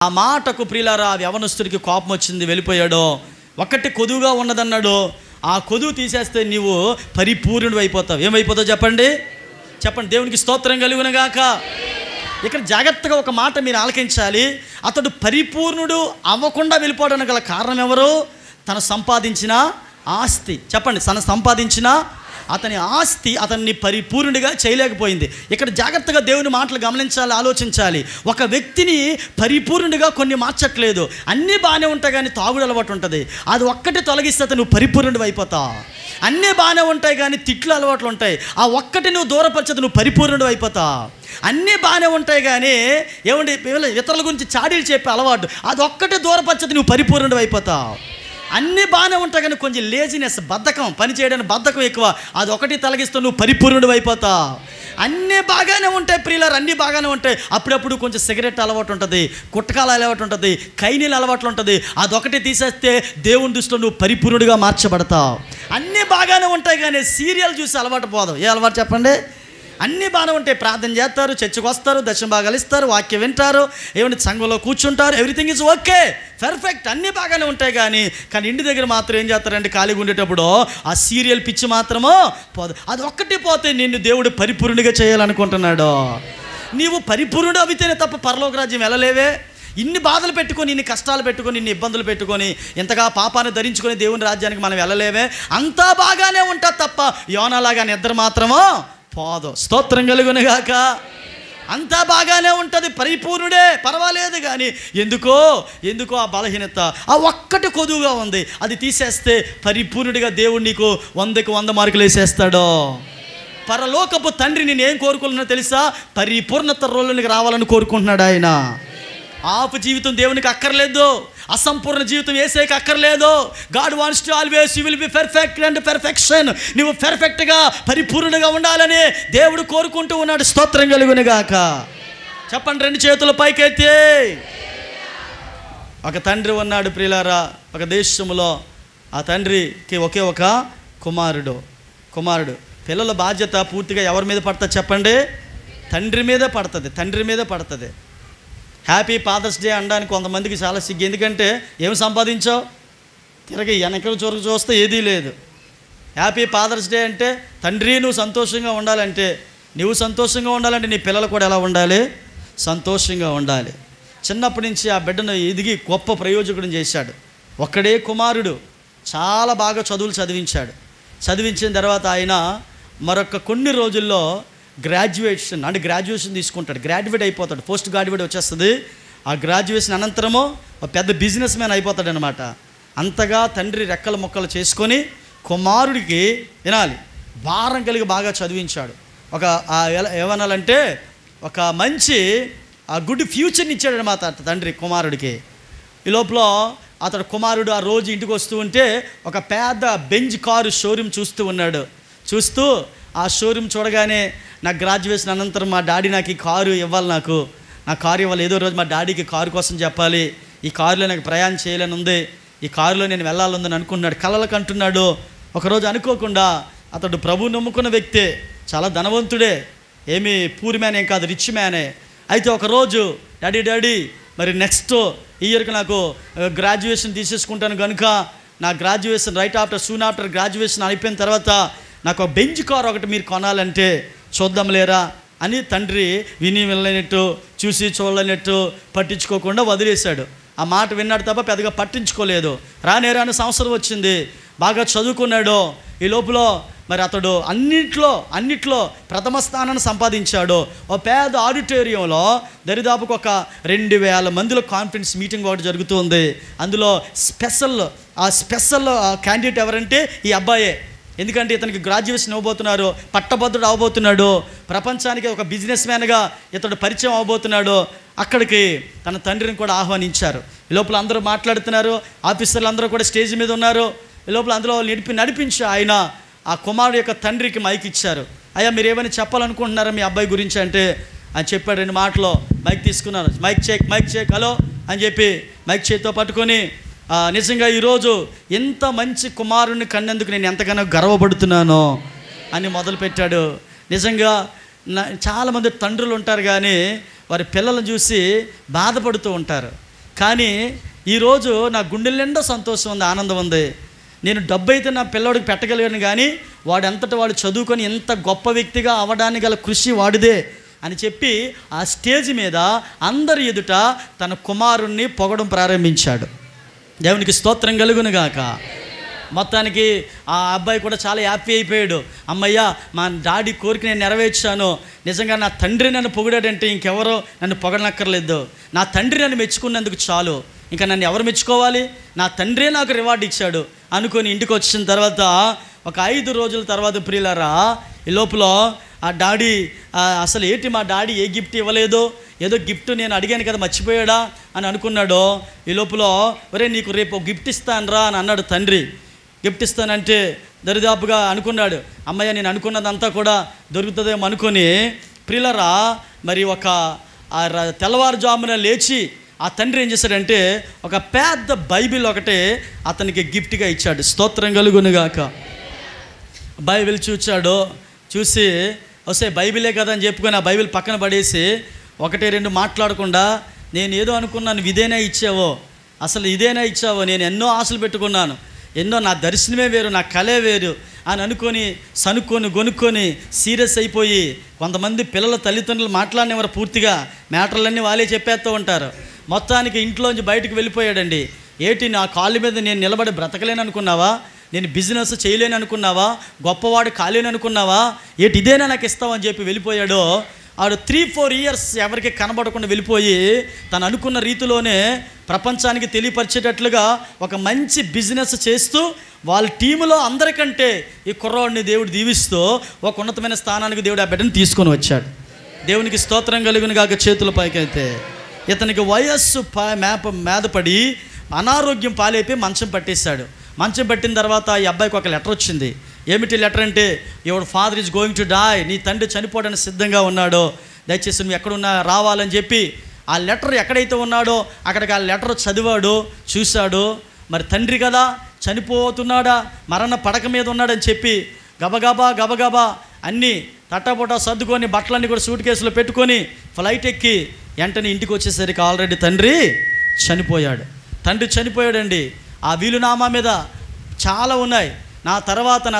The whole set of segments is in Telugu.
ఆ మాటకు ప్రియులారా యవనస్తుడికి కోపం వచ్చింది, వెళ్ళిపోయాడు. ఒకటి కొదువుగా ఉన్నదన్నాడు. ఆ కొదువు తీసేస్తే నీవు పరిపూర్ణుడు అయిపోతావు. ఏమైపోతావు చెప్పండి? దేవునికి స్తోత్రం కలుగునుగాక. ఇక్కడ జాగ్రత్తగా ఒక మాట మీరు ఆలకించాలి. అతడు పరిపూర్ణుడు అవ్వకుండా వెళ్ళిపోవడానికి గల కారణం ఎవరు? తను సంపాదించిన ఆస్తి. తను సంపాదించిన అతని ఆస్తి అతన్ని పరిపూర్ణుడిగా చేయలేకపోయింది. ఇక్కడ జాగ్రత్తగా దేవుని మాటలు గమనించాలి, ఆలోచించాలి. ఒక వ్యక్తిని పరిపూర్ణుడిగా కొన్ని మార్చట్లేదు. అన్నీ బాగానే ఉంటాయి కానీ తాగుడు అలవాటు ఉంటుంది. అది ఒక్కటి తొలగిస్తే నువ్వు పరిపూర్ణుడు అయిపోతావు. అన్నీ బాగానే ఉంటాయి కానీ తిట్లు అలవాట్లు ఉంటాయి. ఆ ఒక్కటి నువ్వు దూరపరిచేది నువ్వు పరిపూర్ణుడు అయిపోతావు. అన్నీ బాగానే ఉంటాయి కానీ ఏమండి ఇతరుల గురించి చాడీలు చెప్పే అలవాటు, అది ఒక్కటి దూరపరిచేది నువ్వు పరిపూర్ణుడు అయిపోతావు. అన్నీ బాగానే ఉంటాయి కానీ కొంచెం లేజినెస్, బద్ధకం, పని చేయడానికి బద్ధకం ఎక్కువ, అది ఒకటి తొలగిస్తూ నువ్వు పరిపూర్ణుడు అయిపోతావు. అన్నీ బాగానే ఉంటాయి ప్రియులారు, అన్నీ బాగానే ఉంటాయి. అప్పుడప్పుడు కొంచెం సిగరెట్ అలవాటు ఉంటుంది, గుట్టకాల అలవాటు ఉంటుంది, కైనీల అలవాట్లు ఉంటుంది. అదొకటి తీసేస్తే దేవుని దృష్టిలో నువ్వు పరిపూర్ణుడిగా మార్చబడతావు. అన్నీ బాగానే ఉంటాయి కానీ సీరియల్ చూసి అలవాటు పోదావు. ఏ అలవాటు చెప్పండి? అన్నీ బాగానే ఉంటాయి. ప్రార్థన చేస్తారు, చర్చకు వస్తారు, దర్శన భాగాలు ఇస్తారు, వాక్యం వింటారు, ఏమంటే సంఘంలో కూర్చుంటారు, ఎవ్రీథింగ్ ఈజ్ ఓకే, పర్ఫెక్ట్, అన్నీ బాగానే ఉంటాయి. కానీ ఇంటి దగ్గర మాత్రం ఏం చేస్తారంటే ఖాళీగా ఉండేటప్పుడు ఆ సీరియల్ పిచ్చి మాత్రమో పోదు. అది ఒక్కటి పోతే నిన్ను దేవుడు పరిపూర్ణుడిగా చేయాలనుకుంటున్నాడు. నీవు పరిపూర్ణుడు అవితేనే తప్ప పరలోక రాజ్యం వెళ్ళలేవే. ఇన్ని బాధలు పెట్టుకొని, ఇన్ని కష్టాలు పెట్టుకొని, ఇన్ని ఇబ్బందులు పెట్టుకొని, ఇంతగా పాపాన్ని ధరించుకొని దేవుని రాజ్యానికి మనం వెళ్ళలేవే. అంతా బాగానే ఉంటా తప్ప యోనాలాగా నిద్ర మాత్రమో పోదు. స్తోత్రం కలుగునుగాక. అంతా బాగానే ఉంటుంది, పరిపూర్ణుడే, పర్వాలేదు. కానీ ఎందుకో ఆ బలహీనత, ఆ ఒక్కటి కొదువుగా ఉంది. అది తీసేస్తే పరిపూర్ణుడిగా దేవుడు నీకు 100కి 100 మార్కులు వేసేస్తాడు. పరలోకపు తండ్రి నేను ఏం కోరుకుంటున్నా తెలుసా? పరిపూర్ణత రోజులకి రావాలని కోరుకుంటున్నాడు ఆయన. ఆపు జీవితం దేవునికి అక్కర్లేదు, అసంపూర్ణ జీవితం యేసేకి అక్కర్లేదు. God wants to always you will be perfect and perfection. నువ్వు పర్ఫెక్ట్గా పరిపూర్ణుడిగా ఉండాలని దేవుడు కోరుకుంటూ ఉన్నాడు. స్తోత్రం కలుగునుగాక. చెప్పండి, 2 చేతుల పైకెత్తి. ఒక తండ్రి ఉన్నాడు ప్రియులారా ఒక దేశంలో. ఆ తండ్రికి ఒకే ఒక కుమారుడు. పిల్లల బాధ్యత పూర్తిగా ఎవరి మీద పడుతుంది చెప్పండి? తండ్రి మీద పడుతుంది. హ్యాపీ ఫాదర్స్ డే అనడానికి కొంతమందికి చాలా సిగ్గు. ఎందుకంటే ఏమి సంపాదించావు? తిరగ వెనక చొరకు చూస్తే ఏదీ లేదు. హ్యాపీ ఫాదర్స్ డే అంటే తండ్రి నువ్వు సంతోషంగా ఉండాలంటే, నీ పిల్లలు కూడా ఎలా ఉండాలి? సంతోషంగా ఉండాలి. చిన్నప్పటి నుంచి ఆ బిడ్డను ఎదిగి గొప్ప ప్రయోజకుడిని చేశాడు. ఒక్కడే కుమారుడు, చాలా బాగా చదువులు చదివించిన తర్వాత ఆయన మరొక కొన్ని రోజుల్లో గ్రాడ్యుయేషన్ తీసుకుంటాడు. గ్రాడ్యుయేట్ అయిపోతాడు, పోస్ట్ గ్రాడ్యుయేట్ వచ్చేస్తుంది. ఆ గ్రాడ్యుయేషన్ అనంతరము ఒక పెద్ద బిజినెస్ మ్యాన్ అయిపోతాడు అనమాట. అంతగా తండ్రి రెక్కల మొక్కలు చేసుకొని కుమారుడికి వినాలి భారం కలిగి బాగా చదివించాడు. ఏమనాలంటే ఒక మంచి గుడ్ ఫ్యూచర్ని ఇచ్చాడనమాట తండ్రి కుమారుడికి. ఈ లోపల అతడు కుమారుడు ఆ రోజు ఇంటికి వస్తూ ఉంటే ఒక పెద్ద బెంజ్ కారు షోరూమ్ చూస్తూ ఆ షోరూమ్ చూడగానే, నాకు గ్రాడ్యుయేషన్ అనంతరం మా డాడీ నాకు ఈ కారు ఇవ్వాలి, నా కారు ఇవ్వాలి, ఏదో రోజు మా డాడీకి కారు కోసం చెప్పాలి, ఈ కారులో నాకు ప్రయాణం చేయాలని ఉంది, ఈ కారులో నేను వెళ్ళాలని అనుకున్నాడు, కలలకు అంటున్నాడు. ఒకరోజు అనుకోకుండా అతడు ప్రభువు నమ్ముకున్న వ్యక్తే, చాలా ధనవంతుడే, ఏమీ పూర్ మ్యాన్ ఏం కాదు, రిచ్ మ్యానే. అయితే ఒకరోజు డాడీ మరి నెక్స్ట్ ఇయర్కి నాకు గ్రాడ్యుయేషన్ తీసేసుకుంటాను కనుక నా గ్రాడ్యుయేషన్ సూన్ ఆఫ్టర్ గ్రాడ్యుయేషన్ అయిపోయిన తర్వాత నాకు బెంజ్ కార్ ఒకటి మీరు కొనాలంటే చూద్దాం లేరా అని తండ్రి విని వెళ్ళనట్టు, చూసి చూడలేనట్టు, పట్టించుకోకుండా వదిలేశాడు. ఆ మాట విన్నాడు తప్ప పెద్దగా పట్టించుకోలేదు. రాని సంవత్సరం వచ్చింది, బాగా చదువుకున్నాడు. ఈ లోపల మరి అతడు అన్నిట్లో ప్రథమ స్థానాన్ని సంపాదించాడు. ఒక పెద్ద ఆడిటోరియంలో దరిదాపుకు ఒక 2000 మందిలో కాన్ఫరెన్స్ మీటింగ్ ఒకటి జరుగుతుంది. అందులో స్పెషల్ క్యాండిడేట్ ఎవరంటే ఈ అబ్బాయే. ఎందుకంటే ఇతనికి గ్రాడ్యుయేషన్ అవ్వబోతున్నారు, పట్టభద్రుడు అవ్వబోతున్నాడు, ప్రపంచానికి ఒక బిజినెస్ మ్యాన్గా ఇతడు పరిచయం అవ్వబోతున్నాడు. అక్కడికి తన తండ్రిని కూడా ఆహ్వానించారు. ఈ లోపల అందరూ మాట్లాడుతున్నారు, ఆఫీసర్లు అందరూ కూడా స్టేజ్ మీద ఉన్నారు. ఈ లోపల అందులో నడిపించి ఆయన ఆ కుమారుడు యొక్క తండ్రికి మైక్ ఇచ్చారు. అయ్యా మీరు ఏమైనా చెప్పాలనుకుంటున్నారా మీ అబ్బాయి గురించి అంటే ఆయన చెప్పాడు 2 మాటలు. మైక్ తీసుకున్నారు, మైక్ చెక్ హలో అని చెప్పి మైక్ చేతితో పట్టుకొని, నిజంగా ఈరోజు ఎంత మంచి కుమారుని కన్నందుకు నేను ఎంతగానో గర్వపడుతున్నానో అని మొదలుపెట్టాడు. నిజంగా చాలామంది తండ్రులు ఉంటారు కానీ వారి పిల్లలను చూసి బాధపడుతూ ఉంటారు. కానీ ఈరోజు నా గుండెల నిండా సంతోషం ఉంది, ఆనందం ఉంది. నేను డబ్బు అయితే నా పిల్లోడికి పెట్టగలిగాను, కానీ వాడంతటా వాడు చదువుకొని ఎంత గొప్ప వ్యక్తిగా అవ్వడానికి గల కృషి వాడిదే అని చెప్పి ఆ స్టేజ్ మీద అందరి ఎదుట తన కుమారుణ్ణి పొగడం ప్రారంభించాడు. దేవునికి స్తోత్రం కలుగునుగాక. మొత్తానికి ఆ అబ్బాయి కూడా చాలా హ్యాపీ అయిపోయాడు. అమ్మయ్య, మా డాడీ కోరిక నేను నెరవేర్చాను, నిజంగా నా తండ్రి నన్ను పొగిడాడంటే ఇంకెవరో నన్ను పొగడనక్కర్లేదు, నా తండ్రి నన్ను మెచ్చుకున్నందుకు చాలు, ఇంకా నన్ను ఎవరు మెచ్చుకోవాలి, నా తండ్రే నాకు రివార్డు ఇచ్చాడు అనుకొని ఇంటికి వచ్చిన తర్వాత ఒక 5 రోజుల తర్వాత ప్రియులారా, ఈ లోపల ఆ డాడీ అసలు ఏంటి మా డాడీ ఏ గిఫ్ట్ ఇవ్వలేదో, ఏదో గిఫ్ట్ నేను అడిగాను కదా మర్చిపోయాడా అని అనుకున్నాడో. ఈ లోపల ఒరే నీకు రేపు గిఫ్ట్ ఇస్తానురా అని అన్నాడు తండ్రి. గిఫ్ట్ ఇస్తానంటే దరిదాపుగా అనుకున్నాడు, అమ్మయ్య నేను అనుకున్నదంతా కూడా దొరుకుతుందేమో అనుకొని ప్రియులారా, మరి ఒక తెల్లవారుజామున లేచి ఆ తండ్రి ఏం చేశాడంటే ఒక పెద్ద బైబిల్ ఒకటే అతనికి గిఫ్ట్గా ఇచ్చాడు. స్తోత్రం కలుగునుగాక. బైబిల్ చూసి వస్తే బైబిలే కదా అని చెప్పుకొని ఆ బైబిల్ పక్కన పడేసి 1-2 మాట్లాడకుండా, నేను ఏదో అనుకున్నాను ఇదేనా ఇచ్చావో, అసలు ఇదేనా ఇచ్చావో, నేను ఎన్నో ఆశలు పెట్టుకున్నాను, ఎన్నో నా దర్శనమే వేరు, నా కళే వేరు అని అనుకొని గొనుక్కొని సీరియస్ అయిపోయి, కొంతమంది పిల్లల తల్లిదండ్రులు మాట్లాడినవారు పూర్తిగా మ్యాటర్లన్నీ వాళ్ళే చెప్పేస్తూ ఉంటారు. మొత్తానికి ఇంట్లోంచి బయటకు వెళ్ళిపోయాడండి. ఏంటి నా కాళ్ళ మీద నేను నిలబడి బ్రతకలేను అనుకున్నావా, నేను బిజినెస్ చేయలేను అనుకున్నావా, గొప్పవాడు కాలేను అనుకున్నావా, ఏంటి ఇదేనా నాకు ఇస్తావని చెప్పి వెళ్ళిపోయాడు. ఆడు 3-4 ఇయర్స్ ఎవరికి కనబడకుండా వెళ్ళిపోయి తను అనుకున్న రీతిలోనే ప్రపంచానికి తెలియపరిచేటట్లుగా ఒక మంచి బిజినెస్ చేస్తూ వాళ్ళ టీములో అందరికంటే ఈ కుర్రవాడిని దేవుడు దీవిస్తూ ఒక ఉన్నతమైన స్థానానికి దేవుడు ఆ బిడ్డను తీసుకొని వచ్చాడు. దేవునికి స్తోత్రం కలుగునుగాక. చేతుల పైకైతే ఇతనికి వయస్సు మేదపడి అనారోగ్యం పాలైపోయి మంచం పట్టేశాడు. మంచం పట్టిన తర్వాత ఈ అబ్బాయికి ఒక లెటర్ వచ్చింది. ఏమిటి లెటర్ అంటే, your father is going to die, నీ తండ్రి చనిపోవడానికి సిద్ధంగా ఉన్నాడో, దయచేసి నువ్వు ఎక్కడున్నా రావాలని చెప్పి ఆ లెటర్ ఎక్కడైతే ఉన్నాడో అక్కడికి ఆ లెటర్ చదివాడు, చూశాడు. మరి తండ్రి కదా చనిపోతున్నాడా, మరణ పడక మీద ఉన్నాడని చెప్పి గబగబా అన్నీ తట్టబొట్ట సర్దుకొని బట్టలన్నీ కూడా సూట్ కేసులో పెట్టుకొని ఫ్లైట్ ఎక్కి వెంటనే ఇంటికి వచ్చేసరికి ఆల్రెడీ తండ్రి చనిపోయాడండి. ఆ వీలునామా మీద చాలా ఉన్నాయి. నా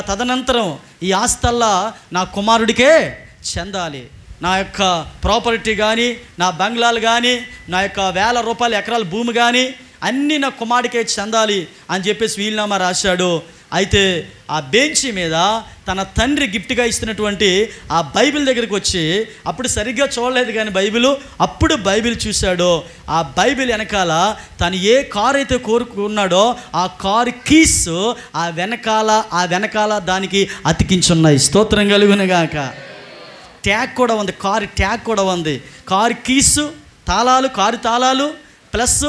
తదనంతరం ఈ ఆస్తల్లా నా కుమారుడికే చెందాలి, నా యొక్క ప్రాపర్టీ కానీ, నా బంగ్లాలు కానీ, నా యొక్క 1000 రూపాయల ఎకరాల భూమి కానీ అన్నీ నా కుమారుడికే చెందాలి అని చెప్పేసి వీలునామా రాశాడు. అయితే ఆ బెంచి మీద తన తండ్రి గిఫ్ట్గా ఇస్తున్నటువంటి ఆ బైబిల్ దగ్గరికి వచ్చి, అప్పుడు సరిగ్గా చూడలేదు కానీ అప్పుడు బైబిల్ చూశాడు. ఆ బైబిల్ వెనకాల తను ఏ కారు అయితే కోరుకున్నాడో ఆ కారు కీస్ ఆ వెనకాల దానికి అతికించున్నాయి. స్తోత్రం కలుగునుగాక. ట్యాగ్ కూడా ఉంది, కారు ట్యాగ్ కూడా ఉంది. కారు కీసు కారు తాళాలు ప్లస్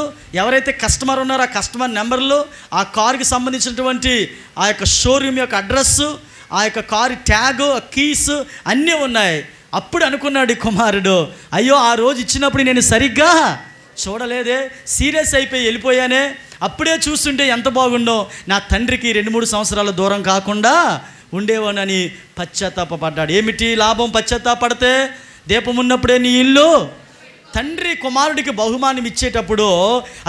ఎవరైతే కస్టమర్ ఉన్నారో ఆ కస్టమర్ నెంబర్లు, ఆ కారుకి సంబంధించినటువంటి ఆ యొక్క షోరూమ్ యొక్క అడ్రస్సు, ఆ యొక్క కారు ట్యాగు, కీస్ అన్నీ ఉన్నాయి. అప్పుడు అనుకున్నాడు ఈ కుమారుడు, అయ్యో ఆ రోజు ఇచ్చినప్పుడు నేను సరిగ్గా చూడలేదే, సీరియస్ అయిపోయి వెళ్ళిపోయానే, అప్పుడే చూస్తుంటే ఎంత బాగుండో, నా తండ్రికి 2-3 సంవత్సరాల దూరం కాకుండా ఉండేవానని పశ్చాత్తాపడ్డాడు. ఏమిటి లాభం పశ్చాత్తాపడితే? దీపం ఉన్నప్పుడే నీ ఇల్లు. తండ్రి కుమారుడికి బహుమానం ఇచ్చేటప్పుడు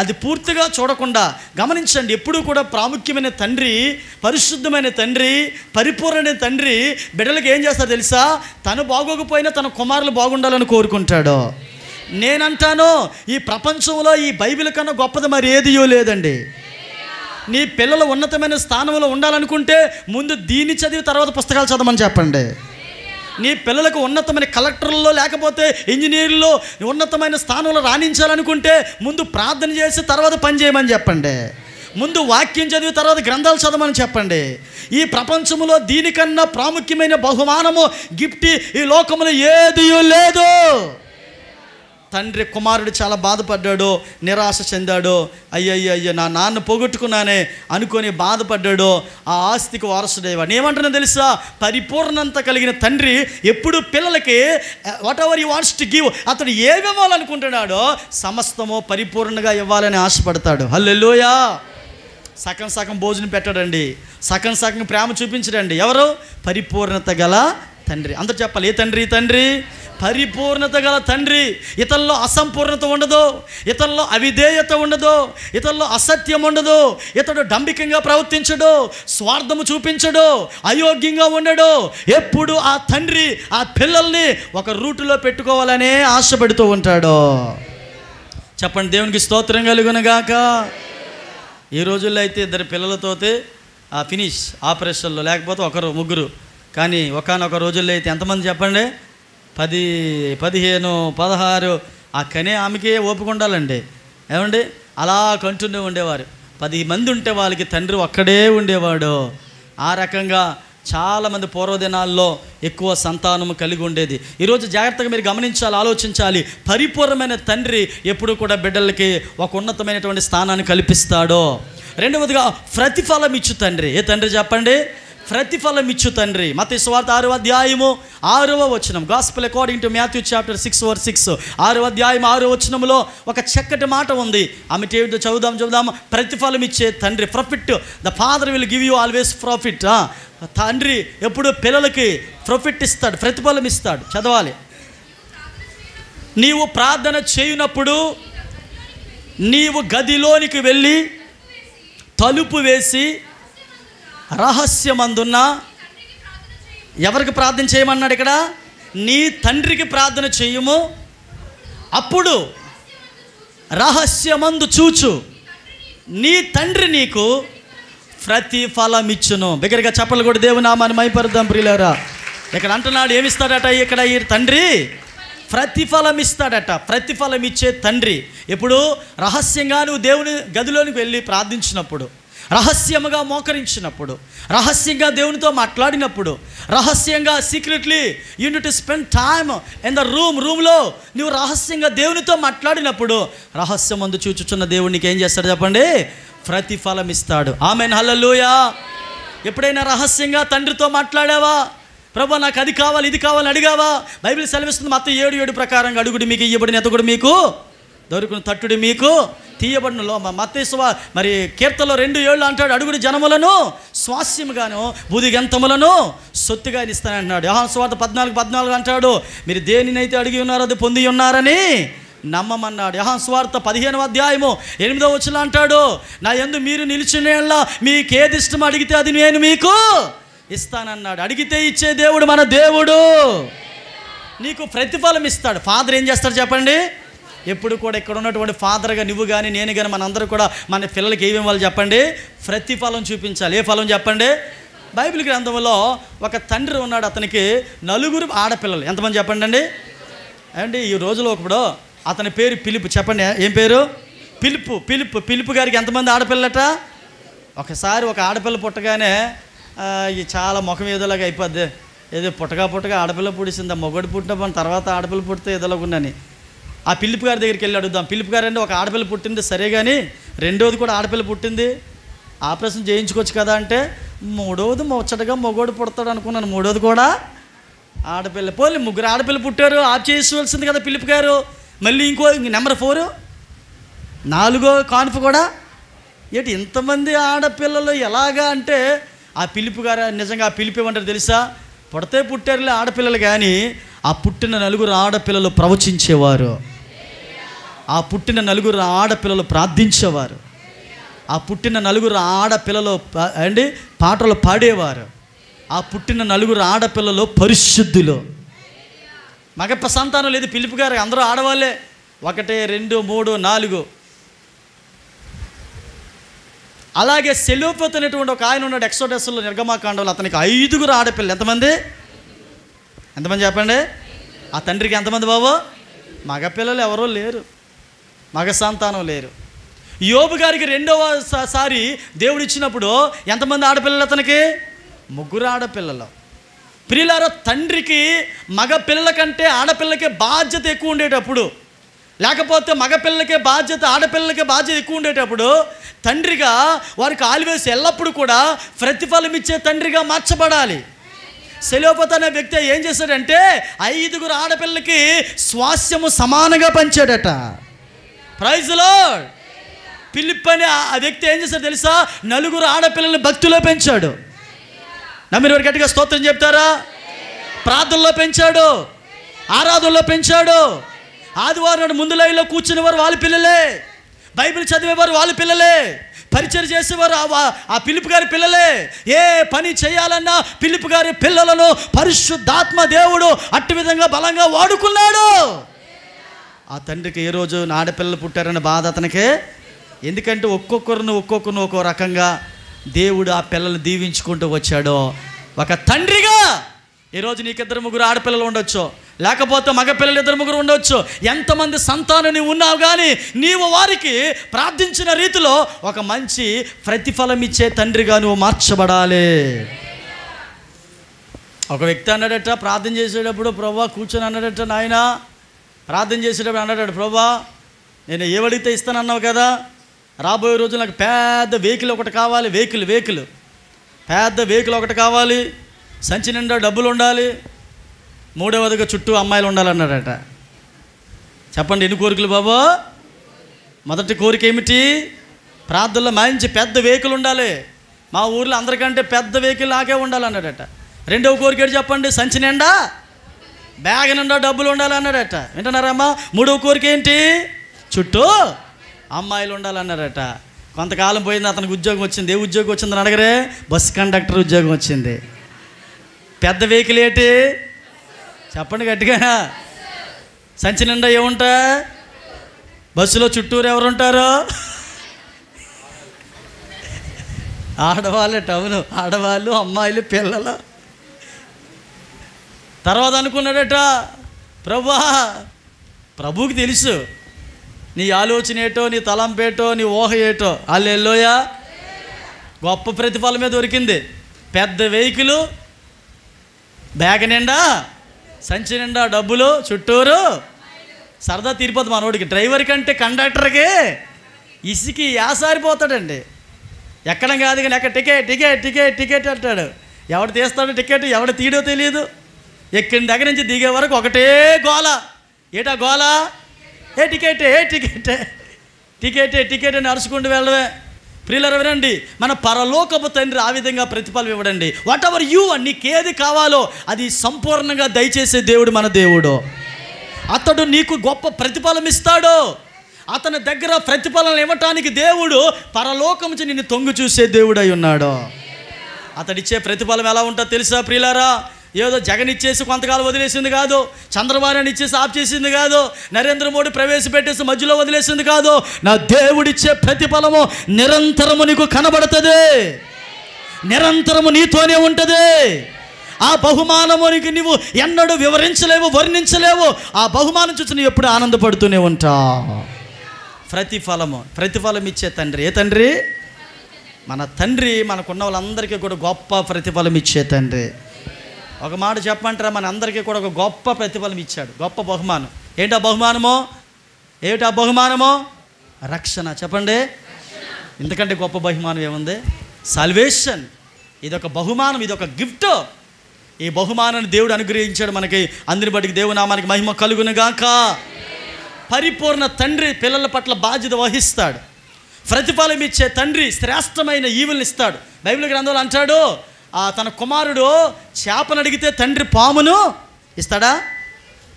అది పూర్తిగా చూడకుండా గమనించండి. ఎప్పుడూ కూడా ప్రాముఖ్యమైన తండ్రి, పరిశుద్ధమైన తండ్రి, పరిపూర్ణమైన తండ్రి బిడ్డలకు ఏం చేస్తారో తెలుసా? తను బాగోకపోయినా తన కుమారులు బాగుండాలని కోరుకుంటాడు. నేనంటాను, ఈ ప్రపంచంలో ఈ బైబిల్ కన్నా గొప్పది మరి ఏదియో లేదండి. నీ పిల్లలు ఉన్నతమైన స్థానంలో ఉండాలనుకుంటే ముందు దీన్ని చదివి తర్వాత పుస్తకాలు చదవమని చెప్పండి. నీ పిల్లలకు ఉన్నతమైన కలెక్టర్లో లేకపోతే ఇంజనీర్లో ఉన్నతమైన స్థానంలో రాణించాలనుకుంటే ముందు ప్రార్థన చేసి తర్వాత పని చేయమని చెప్పండి. ముందు వాక్యం చదివి తర్వాత గ్రంథాలు చదవమని చెప్పండి. ఈ ప్రపంచంలో దీనికన్నా ప్రాముఖ్యమైన బహుమానము గిఫ్ట్ ఈ లోకంలో ఏది లేదు. తండ్రి కుమారుడు చాలా బాధపడ్డాడు, నిరాశ చెందాడు. అయ్యయ్యో నా నాన్న పోగొట్టుకున్నానే అనుకొని బాధపడ్డాడు. ఆ ఆస్తికి వారసుడేవాడు. ఏమంటున్నా తెలుసా? పరిపూర్ణత కలిగిన తండ్రి ఎప్పుడు పిల్లలకి what ever you wants to give, అతడు ఏమి ఇవ్వాలనుకుంటున్నాడో సమస్తము పరిపూర్ణంగా ఇవ్వాలని ఆశపడతాడు. హల్లెలూయా. సగం భోజనం పెట్టడండి, సగం ప్రేమ చూపించడండి. ఎవరు? పరిపూర్ణత గల తండ్రి. అందరూ చెప్పాలి, ఏ తండ్రి? తండ్రి పరిపూర్ణత గల తండ్రి. ఇతల్లో అసంపూర్ణత ఉండదు, ఇతల్లో అవిధేయత ఉండదు, ఇతల్లో అసత్యం ఉండదు, ఇతడు డంబికంగా ప్రవర్తించడు, స్వార్థము చూపించడు, అయోగ్యంగా ఉండడు. ఎప్పుడు ఆ తండ్రి ఆ పిల్లల్ని ఒక రూటులో పెట్టుకోవాలనే ఆశపడుతూ ఉంటాడు. చెప్పండి, దేవునికి స్తోత్రం కలుగునుగాక. ఈ రోజుల్లో అయితే ఇద్దరు పిల్లలతోతే ఫినిష్ ఆపరేషన్లో, లేకపోతే ఒకరు ముగ్గురు. కానీ ఒకానొక రోజుల్లో అయితే ఎంతమంది చెప్పండి? 10, 15, 16. ఆ కనే ఆమెకే ఓపిక ఉండాలండి. ఏమండి, అలా కంటూనే ఉండేవారు. 10 మంది ఉంటే వాళ్ళకి తండ్రి ఒక్కడే ఉండేవాడు. ఆ రకంగా చాలామంది పూర్వదినాల్లో ఎక్కువ సంతానం కలిగి ఉండేది. ఈరోజు జాగ్రత్తగా మీరు గమనించాలి, ఆలోచించాలి. పరిపూర్ణమైన తండ్రి ఎప్పుడు కూడా బిడ్డలకి ఒక ఉన్నతమైనటువంటి స్థానాన్ని కల్పిస్తాడో. రెండవదిగా ప్రతిఫలం ఇచ్చు తండ్రి. ఏ తండ్రి చెప్పండి? ప్రతిఫలం ఇచ్చు తండ్రి. మత్తయి సువార్త 6వ అధ్యాయము 6వ వచనం, gospel according to Matthew chapter 6:6. 6వ అధ్యాయం 6వ వచనంలో ఒక చక్కటి మాట ఉంది. ఆమె ఏమిటో చదువుదాం. ప్రతిఫలం ఇచ్చే తండ్రి. Profit, the father will give you always profit. తండ్రి ఎప్పుడు పిల్లలకి ప్రాఫిట్ ఇస్తాడు, ప్రతిఫలం ఇస్తాడు. చదవాలి. నీవు ప్రార్థన చేయనప్పుడు నీవు గదిలోనికి వెళ్ళి తలుపు వేసి రహస్యమందున్న, ఎవరికి ప్రార్థన చేయమన్నాడు ఇక్కడ? నీ తండ్రికి ప్రార్థన చేయుము. అప్పుడు రహస్యమందు చూచు నీ తండ్రి నీకు ప్రతిఫలం ఇచ్చును. దగ్గరగా చెప్పలు కూడా దేవుని నామాన్ని మహిమపరుద్దాం ప్రియులారా. ఇక్కడ అంటున్నాడు, ఏమిస్తాడట ఇక్కడ ఈ తండ్రి? ప్రతిఫలం ఇస్తాడట. ప్రతిఫలం ఇచ్చే తండ్రి. ఎప్పుడు? రహస్యంగా నువ్వు దేవుని గదిలోనికి వెళ్ళి ప్రార్థించినప్పుడు, రహస్యంగా మోకరించినప్పుడు, రహస్యంగా దేవునితో మాట్లాడినప్పుడు, రహస్యంగా secretly you need to spend time in the రూమ్లో నువ్వు రహస్యంగా దేవునితో మాట్లాడినప్పుడు రహస్యమందు చూచుచున్న దేవునికి ఏం చేస్తాడు చెప్పండి? ప్రతిఫలం ఇస్తాడు. ఆమేన్, హల్లెలూయా. ఎప్పుడైనా రహస్యంగా తండ్రితో మాట్లాడావా? ప్రభు నాకు అది కావాలి, ఇది కావాలి అడిగావా? బైబిల్ సెలవిస్తుంది, మత్తయి 7:7 ప్రకారంగా అడుగుడు మీకు ఇయ్యబడిన, ఎతకుడు మీకు దొరుకును, తట్టుడు మీకు తీయబడినలో. మరి కీర్తనలో 2:7 అంటాడు, అడుగుడు జనములను స్వాస్యముగాను భూదిగంతములను సొత్తుగా ఇస్తానంటున్నాడు. యోహాను సువార్త 14:14 అంటాడు, మీరు దేనినైతే అడిగి ఉన్నారో అది పొంది ఉన్నారని నమ్మమన్నాడు. యోహాను సువార్త 15వ అధ్యాయము 8వ వచనం అంటాడు, నా యందు మీరు నిలిచినేళ్ళ మీకు ఏది ఇష్టమో అడిగితే అది నేను మీకు ఇస్తానన్నాడు. అడిగితే ఇచ్చే దేవుడు మన దేవుడు. నీకు ప్రతిఫలం ఇస్తాడు. ఫాదర్ ఏం చేస్తాడు చెప్పండి? ఎప్పుడు కూడా ఇక్కడ ఉన్నటువంటి ఫాదర్గా నువ్వు కానీ నేను కానీ మనందరూ కూడా మన పిల్లలకి ఏమేమి వాళ్ళు చెప్పండి? ప్రతిఫలం చూపించాలి. ఏ ఫలం చెప్పండి? బైబిల్ గ్రంథంలో ఒక తండ్రి ఉన్నాడు, అతనికి 4 ఆడపిల్లలు. ఎంతమంది చెప్పండి అండి? అండి ఈ రోజులో ఒకప్పుడు అతని పేరు పిలుపు. చెప్పండి, ఏం పేరు? పిలుపు గారికి ఎంతమంది ఆడపిల్లట? ఒకసారి ఒక ఆడపిల్ల పుట్టగానే చాలా ముఖం ఏదోలాగా అయిపోద్ది. ఏదో పుట్టగా ఆడపిల్ల పుడిసిందా, మొగడు పుట్టినప్పుడు తర్వాత ఆడపిల్ల పుడితే ఏదోలాగుండని ఆ పిలుపు గారి దగ్గరికి వెళ్ళి అడుగుదాం. పిలుపు గారు అంటే ఒక ఆడపిల్ల పుట్టింది సరే, కానీ రెండోది కూడా ఆడపిల్ల పుట్టింది, ఆపరేషన్ చేయించుకోవచ్చు కదా అంటే, మూడోది ముచ్చటగా మొగోడు పుడతాడు అనుకున్నాను, మూడోది కూడా ఆడపిల్ల. పోలే 3 ఆడపిల్ల పుట్టారు, ఆఫ్ చేసుకోవాల్సింది కదా పిలుపు గారు. మళ్ళీ ఇంకో నెంబర్ 4, 4వ కాన్పు కూడా. ఏంటి ఇంతమంది ఆడపిల్లలు ఎలాగా అంటే, ఆ పిలుపు గారు నిజంగా ఆ పిలుపు ఏమంటారు తెలుసా? పుట్టారులే ఆడపిల్లలు, కానీ ఆ పుట్టిన 4 ఆడపిల్లలు ప్రవచించేవారు, ఆ పుట్టిన 4 ఆడపిల్లలు ప్రార్థించేవారు, ఆ పుట్టిన 4 ఆడపిల్లలు పాటలు పాడేవారు, ఆ పుట్టిన 4 ఆడపిల్లలు పరిశుద్ధులు. మగ సంతానం లేదు పిలుపు గారు, అందరూ ఆడవాళ్ళే. 1, 2, 3, 4. అలాగే సెలూపతు అనేటువంటి ఒక ఆయన ఉన్నాడు ఎక్సోడస్లో, నిర్గమాకాండంలో. అతనికి 5 ఆడపిల్లలు. ఎంతమంది చెప్పండి? ఆ తండ్రికి ఎంతమంది బాబు? మగపిల్లలు ఎవరో లేరు, మగ సంతానం లేరు. యోబు గారికి 2వసారి దేవుడు ఇచ్చినప్పుడు ఎంతమంది ఆడపిల్లలు? అతనికి 3 ఆడపిల్లలు. ప్రియులారా, తండ్రికి మగ పిల్లల కంటే ఆడపిల్లకే బాధ్యత ఎక్కువ ఉండేటప్పుడు, లేకపోతే మగపిల్లలకే బాధ్యత ఆడపిల్లలకే బాధ్యత ఎక్కువ ఉండేటప్పుడు, తండ్రిగా వారికి ఆల్వేస్ ఎల్లప్పుడూ కూడా ప్రతిఫలం ఇచ్చే తండ్రిగా మార్చబడాలి. సెలోపతు అనే వ్యక్తి ఏం చేశాడంటే 5 ఆడపిల్లలకి స్వాస్యము సమానంగా పంచాడట. Praise lord. ఫిలిప్ అనే ఆ వ్యక్తి ఏం చేశాడు తెలుసా? 4 ఆడపిల్లల్ని భక్తిలో పెంచాడు. నమ్మిన వారు గట్టిగా స్తోత్రం చెప్తారా? ప్రార్థనలో పెంచాడు, ఆరాధనలో పెంచాడు. ఆదివారం నాడు ముందు లైన్లో కూర్చునేవారు వాళ్ళ పిల్లలే, బైబిల్ చదివేవారు వాళ్ళ పిల్లలే, పరిచయం చేసేవారు ఆ పిలుపు గారి పిల్లలే. ఏ పని చేయాలన్నా పిలుపు గారి పిల్లలను పరిశుద్ధాత్మ దేవుడు అట్టి విధంగా బలంగా వాడుకున్నాడు. ఆ తండ్రికి ఏ రోజు ఆడపిల్లలు పుట్టారన్న బాధ అతనికే. ఎందుకంటే ఒక్కొక్కరిని ఒక్కో రకంగా దేవుడు ఆ పిల్లలు దీవించుకుంటూ వచ్చాడో. ఒక తండ్రిగా ఈరోజు నీకు 2-3 ఆడపిల్లలు ఉండొచ్చు, లేకపోతే మగపిల్లలు 2-3 ఉండొచ్చు. ఎంతమంది సంతానం నీవు ఉన్నావు, కానీ నీవు వారికి ప్రార్థించిన రీతిలో ఒక మంచి ప్రతిఫలం ఇచ్చే తండ్రిగా నువ్వు మార్చబడాలి. ఒక వ్యక్తి అన్నాడట ప్రార్థన చేసేటప్పుడు, ప్రభా కూర్చొని అన్నాడట, నాయన ప్రార్థన చేసేటప్పుడు అన్నాడట, ప్రభా నేను ఏవడిగితే ఇస్తానన్నావు కదా, రాబోయే రోజు నాకు పెద్ద వెహికల్ ఒకటి కావాలి, వెహికల్ పెద్ద వెహికల్ ఒకటి కావాలి, సంచి నిండా డబ్బులు ఉండాలి, 3వదిగా చుట్టూ అమ్మాయిలు ఉండాలన్నాడట. చెప్పండి ఎన్ని కోరికలు బాబా? మొదటి కోరిక ఏమిటి? ప్రార్థనలో మంచి పెద్ద వెహికల్ ఉండాలి, మా ఊర్లో అందరికంటే పెద్ద వెహికల్ నాకే ఉండాలన్నాడట. 2వ కోరిక ఏంటి చెప్పండి? సంచి నిండా బ్యాగ్ నిండా డబ్బులు ఉండాలన్నాడట. వింటున్నారమ్మా? 3వ కోరిక ఏంటి? చుట్టూ అమ్మాయిలు ఉండాలన్నారట. కొంతకాలం పోయింది, అతనికి ఉద్యోగం వచ్చింది. ఏ ఉద్యోగం వచ్చిందని అడగరే? బస్ కండక్టర్ ఉద్యోగం వచ్చింది. పెద్ద వెహికల్ ఏంటి చెప్పండి గట్టిగా? సంచి నిండా ఏముంటా? బస్సులో చుట్టూరు ఎవరుంటారు? ఆడవాళ్ళే. టౌను ఆడవాళ్ళు, అమ్మాయిలు, పిల్లలు. తర్వాత అనుకున్నాడట, ప్రభువుకి తెలుసు నీ ఆలోచన ఏటో, నీ తలంపేటో, నీ ఊహ ఏటో. హల్లెలూయా. గొప్ప ప్రతిఫలమే దొరికింది. పెద్ద వెహికలు, బ్యాగ్ నిండా, సంచి నిండా డబ్బులు, చుట్టూరు. సరదా తీరిపోతుంది మనోడికి. డ్రైవర్ కంటే కండక్టర్కి ఇసికి యాసారిపోతాడండి. ఎక్కడం కాదు కానీ ఎక్కడ టికెట్ అంటాడు. ఎవడు తీస్తాడో టికెట్, ఎవడు తీయడో తెలియదు. ఎక్కడి దగ్గర నుంచి దిగే వరకు ఒకటే గోల. ఏటా గోల? టికెట్ అని అరుచుకుంటూ వెళ్ళవే. ప్రియులారా వినండి, మన పరలోకపు తండ్రి ఆ విధంగా ప్రతిఫలం ఇవ్వడండి. వాట్ ఎవర్ యూ, నీకేది కావాలో అది సంపూర్ణంగా దయచేసే దేవుడు మన దేవుడు. అతడు నీకు గొప్ప ప్రతిఫలం ఇస్తాడు. అతని దగ్గర ప్రతిఫలం ఇవ్వటానికి దేవుడు పరలోకం నుంచి నిన్ను తొంగి చూసే దేవుడై ఉన్నాడు. అతడిచ్చే ప్రతిఫలం ఎలా ఉంటుందో తెలుసా ప్రియులారా? ఏదో జగన్ ఇచ్చేసి కొంతకాలం వదిలేసింది కాదు, చంద్రబాబు ఇచ్చేసి ఆఫ్ చేసింది కాదు, నరేంద్ర మోడీ ప్రవేశపెట్టేసి మధ్యలో వదిలేసింది కాదు. నా దేవుడిచ్చే ప్రతిఫలము నిరంతరము నీకు కనబడుతుంది, నిరంతరము నీతోనే ఉంటుంది. ఆ బహుమానమునికి నువ్వు ఎన్నడూ వివరించలేవు, వర్ణించలేవు. ఆ బహుమానం చూసి నువ్వు ఎప్పుడు ఆనందపడుతూనే ఉంటావు. ప్రతిఫలం ఇచ్చే తండ్రి. ఏ తండ్రి? మన తండ్రి. మనకున్న వాళ్ళందరికీ కూడా గొప్ప ప్రతిఫలం ఇచ్చే తండ్రి. ఒక మాట చెప్పమంటారా? మన అందరికీ కూడా ఒక గొప్ప ప్రతిఫలం ఇచ్చాడు, గొప్ప బహుమానం. ఏంటా బహుమానమో? రక్షణ. చెప్పండి, ఎందుకంటే గొప్ప బహుమానం ఏముంది? సాల్వేషన్. ఇదొక బహుమానం, ఇదొక గిఫ్ట్. ఈ బహుమానాన్ని దేవుడు అనుగ్రహించాడు మనకి. అందుని బట్టి దేవుని నామానికి మహిమ కలుగును గాక. పరిపూర్ణ తండ్రి పిల్లల పట్ల బాధ్యత వహిస్తాడు. ప్రతిఫలం ఇచ్చే తండ్రి శ్రేష్టమైన ఈవుల్ని ఇస్తాడు. బైబిల్ గ్రంథంలో అంటాడు, తన కుమారుడు చేపను అడిగితే తండ్రి పామును ఇస్తాడా?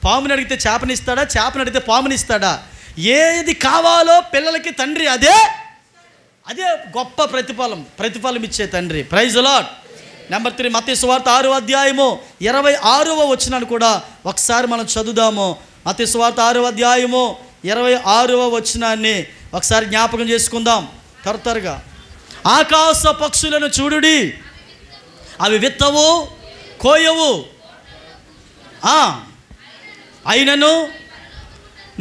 పాముని అడిగితే చేపని ఇస్తాడా? చేపని అడిగితే పాముని ఇస్తాడా? ఏది కావాలో పిల్లలకి తండ్రి అదే గొప్ప ప్రతిఫలం ఇచ్చే తండ్రి. Praise the lord. నెంబర్ 3, మత్తయి సువార్త 6వ అధ్యాయము 26వ వచనాన్ని కూడా ఒకసారి మనం చదువుదాము. మత్తయి సువార్త 6వ అధ్యాయము 26వ వచనాన్ని ఒకసారి జ్ఞాపకం చేసుకుందాం త్వరగా. ఆకాశ పక్షులను చూడుడి, అవి విత్తవు, కోయవు, అయినను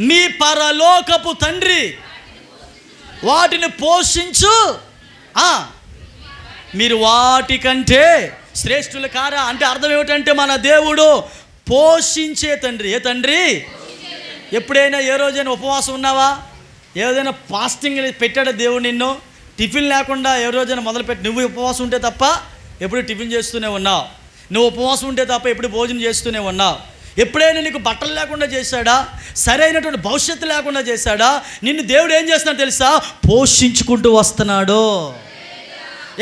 మీ పరలోకపు తండ్రి వాటిని పోషించు. మీరు వాటికంటే శ్రేష్ఠులు కారా? అంటే అర్థం ఏమిటంటే మన దేవుడు పోషించే తండ్రి. ఏ తండ్రి? ఎప్పుడైనా ఏ రోజైనా ఉపవాసం ఉన్నావా? ఏదైనా ఫాస్టింగ్ పెట్టాడా దేవుడు నిన్ను? టిఫిన్ లేకుండా ఏ రోజైనా మొదలుపెట్టి నువ్వు ఉపవాసం ఉంటే తప్ప ఎప్పుడు టిఫిన్ చేస్తూనే ఉన్నావు. నువ్వు ఉపవాసం ఉంటే తప్ప ఎప్పుడు భోజనం చేస్తూనే ఉన్నావు. ఎప్పుడైనా నీకు బట్టలు లేకుండా చేశాడా? సరైనటువంటి భవిష్యత్తు లేకుండా చేశాడా? నిన్ను దేవుడు ఏం చేస్తున్నాడు తెలుసా? పోషించుకుంటూ వస్తున్నాడు.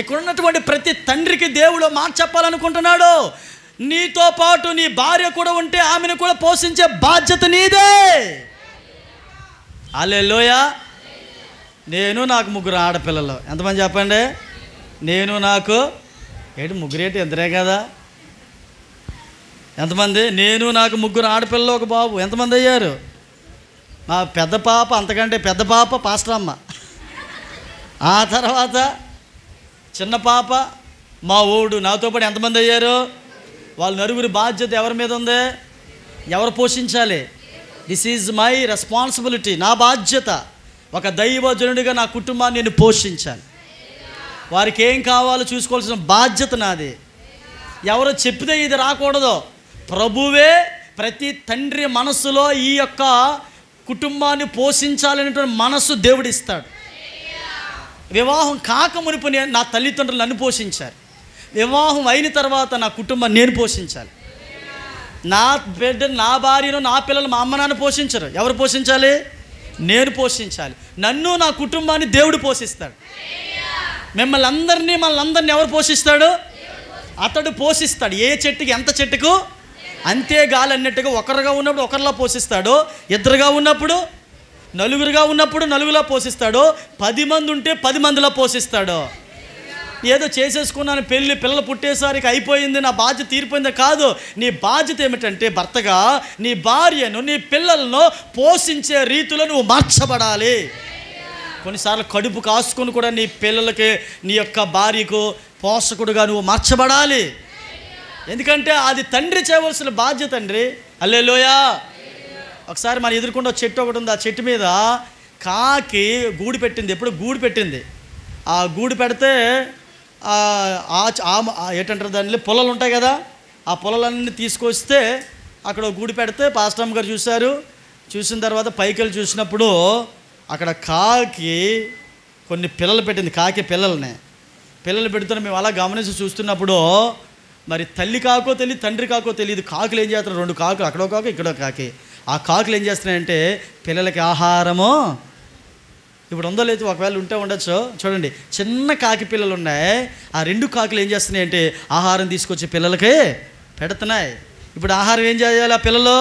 ఇక్కడ ఉన్నటువంటి ప్రతి తండ్రికి దేవుడు మాట చెప్పాలనుకుంటున్నాడు. నీతో పాటు నీ భార్య కూడా ఉంటే ఆమెను కూడా పోషించే బాధ్యత నీదే. హల్లెలూయా. నేను నాకు 3 ఆడపిల్లలు. ఎంతమంది చెప్పండి? నేను నాకు ముగ్గురేటి ఇద్దరే కదా. ఎంతమంది? నేను నాకు 3 ఆడపిల్లలు, ఒక బాబు. ఎంతమంది అయ్యారు? మా పెద్ద పాప, అంతకంటే పెద్ద పాప పాస్టర్ అమ్మ. ఆ తర్వాత చిన్న పాప, మా ఓడు. నాతో పాటు ఎంతమంది అయ్యారు? వాళ్ళ నలుగురి బాధ్యత ఎవరి మీద ఉంది? ఎవరు పోషించాలి? దిస్ ఈజ్ మై రెస్పాన్సిబిలిటీ, నా బాధ్యత. ఒక దైవజనుడిగా నా కుటుంబాన్ని నేను పోషించాలి. వారికి ఏం కావాలో చూసుకోవాల్సిన బాధ్యత నాది. ఎవరో చెప్తే ఇది రాకూడదు. ప్రభువే ప్రతి తండ్రి మనస్సులో ఈ యొక్క కుటుంబాన్ని పోషించాలనేటువంటి మనస్సు దేవుడిస్తాడు. వివాహం కాకమునుపు నా తల్లిదండ్రులు నన్ను పోషించారు. వివాహం అయిన తర్వాత నా కుటుంబాన్ని నేను పోషించాలి. నా బిడ్డను, నా భార్యను, నా పిల్లలు మా అమ్మ నాన్న పోషించరు. ఎవరు పోషించాలి? నేను పోషించాలి. నన్ను, నా కుటుంబాన్ని దేవుడు పోషిస్తాడు. మిమ్మల్ని అందరినీ, మనల్ని ఎవరు పోషిస్తాడు? అతడు పోషిస్తాడు. ఏ చెట్టుకి ఎంత చెట్టుకు అంతే గాలి అన్నట్టుగా ఒకరుగా ఉన్నప్పుడు ఒకరిలా పోషిస్తాడు, ఇద్దరుగా ఉన్నప్పుడు, నలుగురుగా ఉన్నప్పుడు నలుగురులా పోషిస్తాడు, 10 మంది ఉంటే 10 మందిలా పోషిస్తాడు. ఏదో చేసేసుకున్నాను, పెళ్ళి, పిల్లలు పుట్టేసరికి అయిపోయింది, నా బాధ్యత తీరిపోయింది కాదు. నీ బాధ్యత ఏమిటంటే భర్తగా నీ భార్యను, నీ పిల్లలను పోషించే రీతిలో నువ్వు మార్చబడాలి. కొన్నిసార్లు కడుపు కాసుకొని కూడా నీ పిల్లలకి, నీ యొక్క భార్యకు పోషకుడుగా నువ్వు మార్చబడాలి. ఎందుకంటే అది తండ్రి చేయవలసిన బాధ్యత అండి. హల్లెలూయా. ఒకసారి మన ఎదుర్కొండ చెట్టు ఒకటి ఉంది. ఆ చెట్టు మీద కాకి గూడు పెట్టింది. ఎప్పుడు గూడు పెట్టింది. ఆ గూడు పెడితే ఏంటంటారు దానిలో పొలాలు ఉంటాయి కదా, ఆ పొలాలన్నీ తీసుకొస్తే అక్కడ గూడు పెడితే పాస్టమ్ గారు చూశారు. చూసిన తర్వాత పైకి వెళ్ళి చూసినప్పుడు అక్కడ కాకి కొన్ని పిల్లలు పెట్టింది. కాకి పిల్లలు పెడుతున్న మేము అలా గమనించి చూస్తున్నప్పుడు మరి తల్లి కాకో తెలియదు, తండ్రి కాకో తెలియదు. కాకులు ఏం చేస్తారు? 2 కాకులు, అక్కడో కాకు ఇక్కడో కాకి. ఆ కాకులు ఏం చేస్తున్నాయంటే పిల్లలకి ఆహారము, ఇప్పుడు ఉందో లేదు, ఒకవేళ ఉంటే ఉండొచ్చు. చూడండి, చిన్న కాకి పిల్లలు ఉన్నాయి. ఆ 2 కాకులు ఏం చేస్తున్నాయంటే ఆహారం తీసుకొచ్చి పిల్లలకి పెడుతున్నాయి. ఇప్పుడు ఆహారం ఏం చేయాలి? ఆ పిల్లలు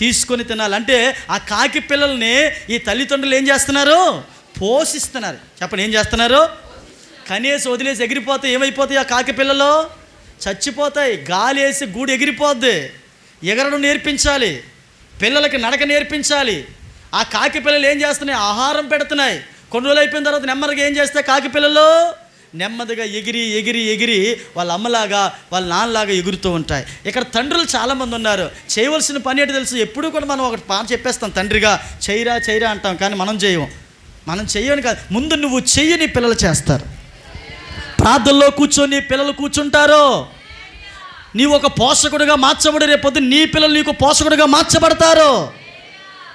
తీసుకొని తినాలి. అంటే ఆ కాకి పిల్లల్ని ఈ తల్లిదండ్రులు ఏం చేస్తున్నారు? పోషిస్తున్నారు. చెప్పండి, ఏం చేస్తున్నారు? కనీసం వదిలేసి ఎగిరిపోతే ఏమైపోతాయి? ఆ కాకి పిల్లలు చచ్చిపోతాయి. గాలి వేసి గూడు ఎగిరిపోద్ది. ఎగరడం నేర్పించాలి, పిల్లలకి నడక నేర్పించాలి. ఆ కాకి పిల్లలు ఏం చేస్తున్నాయి? ఆహారం పెడుతున్నాయి. కొన్ని రోజులు అయిపోయిన తర్వాత నెమ్మదిగా ఏం చేస్తాయి? కాకి పిల్లలు నెమ్మదిగా ఎగిరి ఎగిరి ఎగిరి వాళ్ళ అమ్మలాగా, వాళ్ళ నాన్నలాగా ఎగురుతూ ఉంటాయి. ఇక్కడ తండ్రులు చాలామంది ఉన్నారు. చేయవలసిన పని ఏంటి తెలుసు? ఎప్పుడు కూడా మనం ఒకటి పాట చెప్పేస్తాం, తండ్రిగా చేయరా అంటాం, కానీ మనం చేయని కాదు. ముందు నువ్వు చెయ్యి, నీ పిల్లలు చేస్తారు. ప్రార్థనలో కూర్చొని పిల్లలు కూర్చుంటారు. నీవు ఒక పోషకుడిగా మార్చబడి రేపొద్దు నీ పిల్లలు నీకు పోషకుడిగా మార్చబడతారు.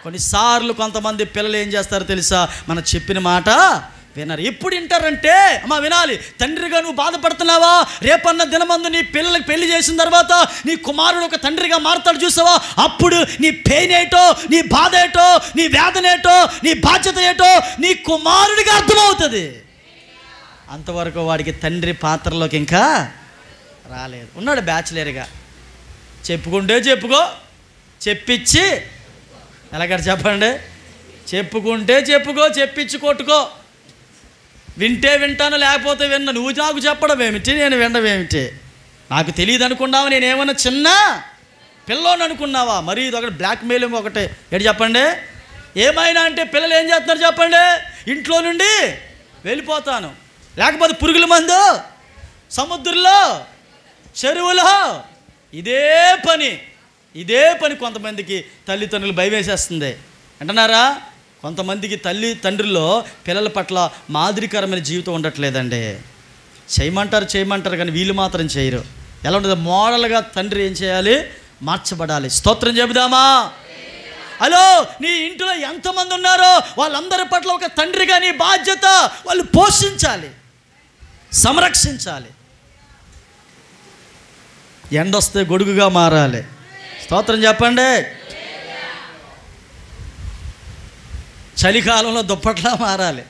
కొన్నిసార్లు కొంతమంది పిల్లలు ఏం చేస్తారో తెలుసా? మనం చెప్పిన మాట వినరు. ఎప్పుడు వింటారంటే, అమ్మా వినాలి, తండ్రిగా నువ్వు బాధపడుతున్నావా? రేపన్న దినమందు నీ పిల్లలకి పెళ్లి చేసిన తర్వాత నీ కుమారుడు ఒక తండ్రిగా మారుతాడు, చూసావా? అప్పుడు నీ పెయిన్ ఏటో, నీ బాధ ఏటో, నీ వేదన ఏటో, నీ బాధ్యత ఏటో నీ కుమారుడిగా అర్థమవుతుంది. అంతవరకు వాడికి తండ్రి పాత్రలోకి ఇంకా రాలేదు. ఉన్నాడు బ్యాచిలర్గా. చెప్పుకుంటే చెప్పించి ఎలాగంటే చెప్పండి, చెప్పుకుంటే చెప్పించి కొట్టుకో. వింటే వింటాను, లేకపోతే విన్నా. నువ్వు నాకు చెప్పడం ఏమిటి, నేను వినడం ఏమిటి? నాకు తెలియదు అనుకున్నావా? నేనేమన్నా చిన్న పిల్లోని అనుకున్నావా? మరి ఇది ఒకటి బ్లాక్మెయిలింగ్ ఒకటే. ఏంటి చెప్పండి? ఏమైనా అంటే పిల్లలు ఏం చేస్తున్నారు చెప్పండి? ఇంట్లో నుండి వెళ్ళిపోతాను, లేకపోతే పురుగుల మందు, సముద్రంలో, చెరువులో. ఇదే పని కొంతమందికి తల్లిదండ్రులు భయం వేసేస్తుంది. అంటున్నారా? కొంతమందికి తండ్రుల్లో పిల్లల పట్ల మాదిరికరమైన జీవితం ఉండట్లేదండి. చేయమంటారు కానీ వీళ్ళు మాత్రం చేయరు. ఎలా ఉంటుంది? మోడల్గా తండ్రి ఏం చేయాలి? మార్చబడాలి. స్తోత్రం చెబుదామా? హలో, నీ ఇంట్లో ఎంతమంది ఉన్నారో వాళ్ళందరి పట్ల ఒక తండ్రిగా నీ బాధ్యత. వాళ్ళు పోషించాలి, సంరక్షించాలి. ఎండొస్తే గొడుగుగా మారాలి. స్తోత్రం చెప్పండి. చలికాలంలో దుప్పట్లా మారాలి.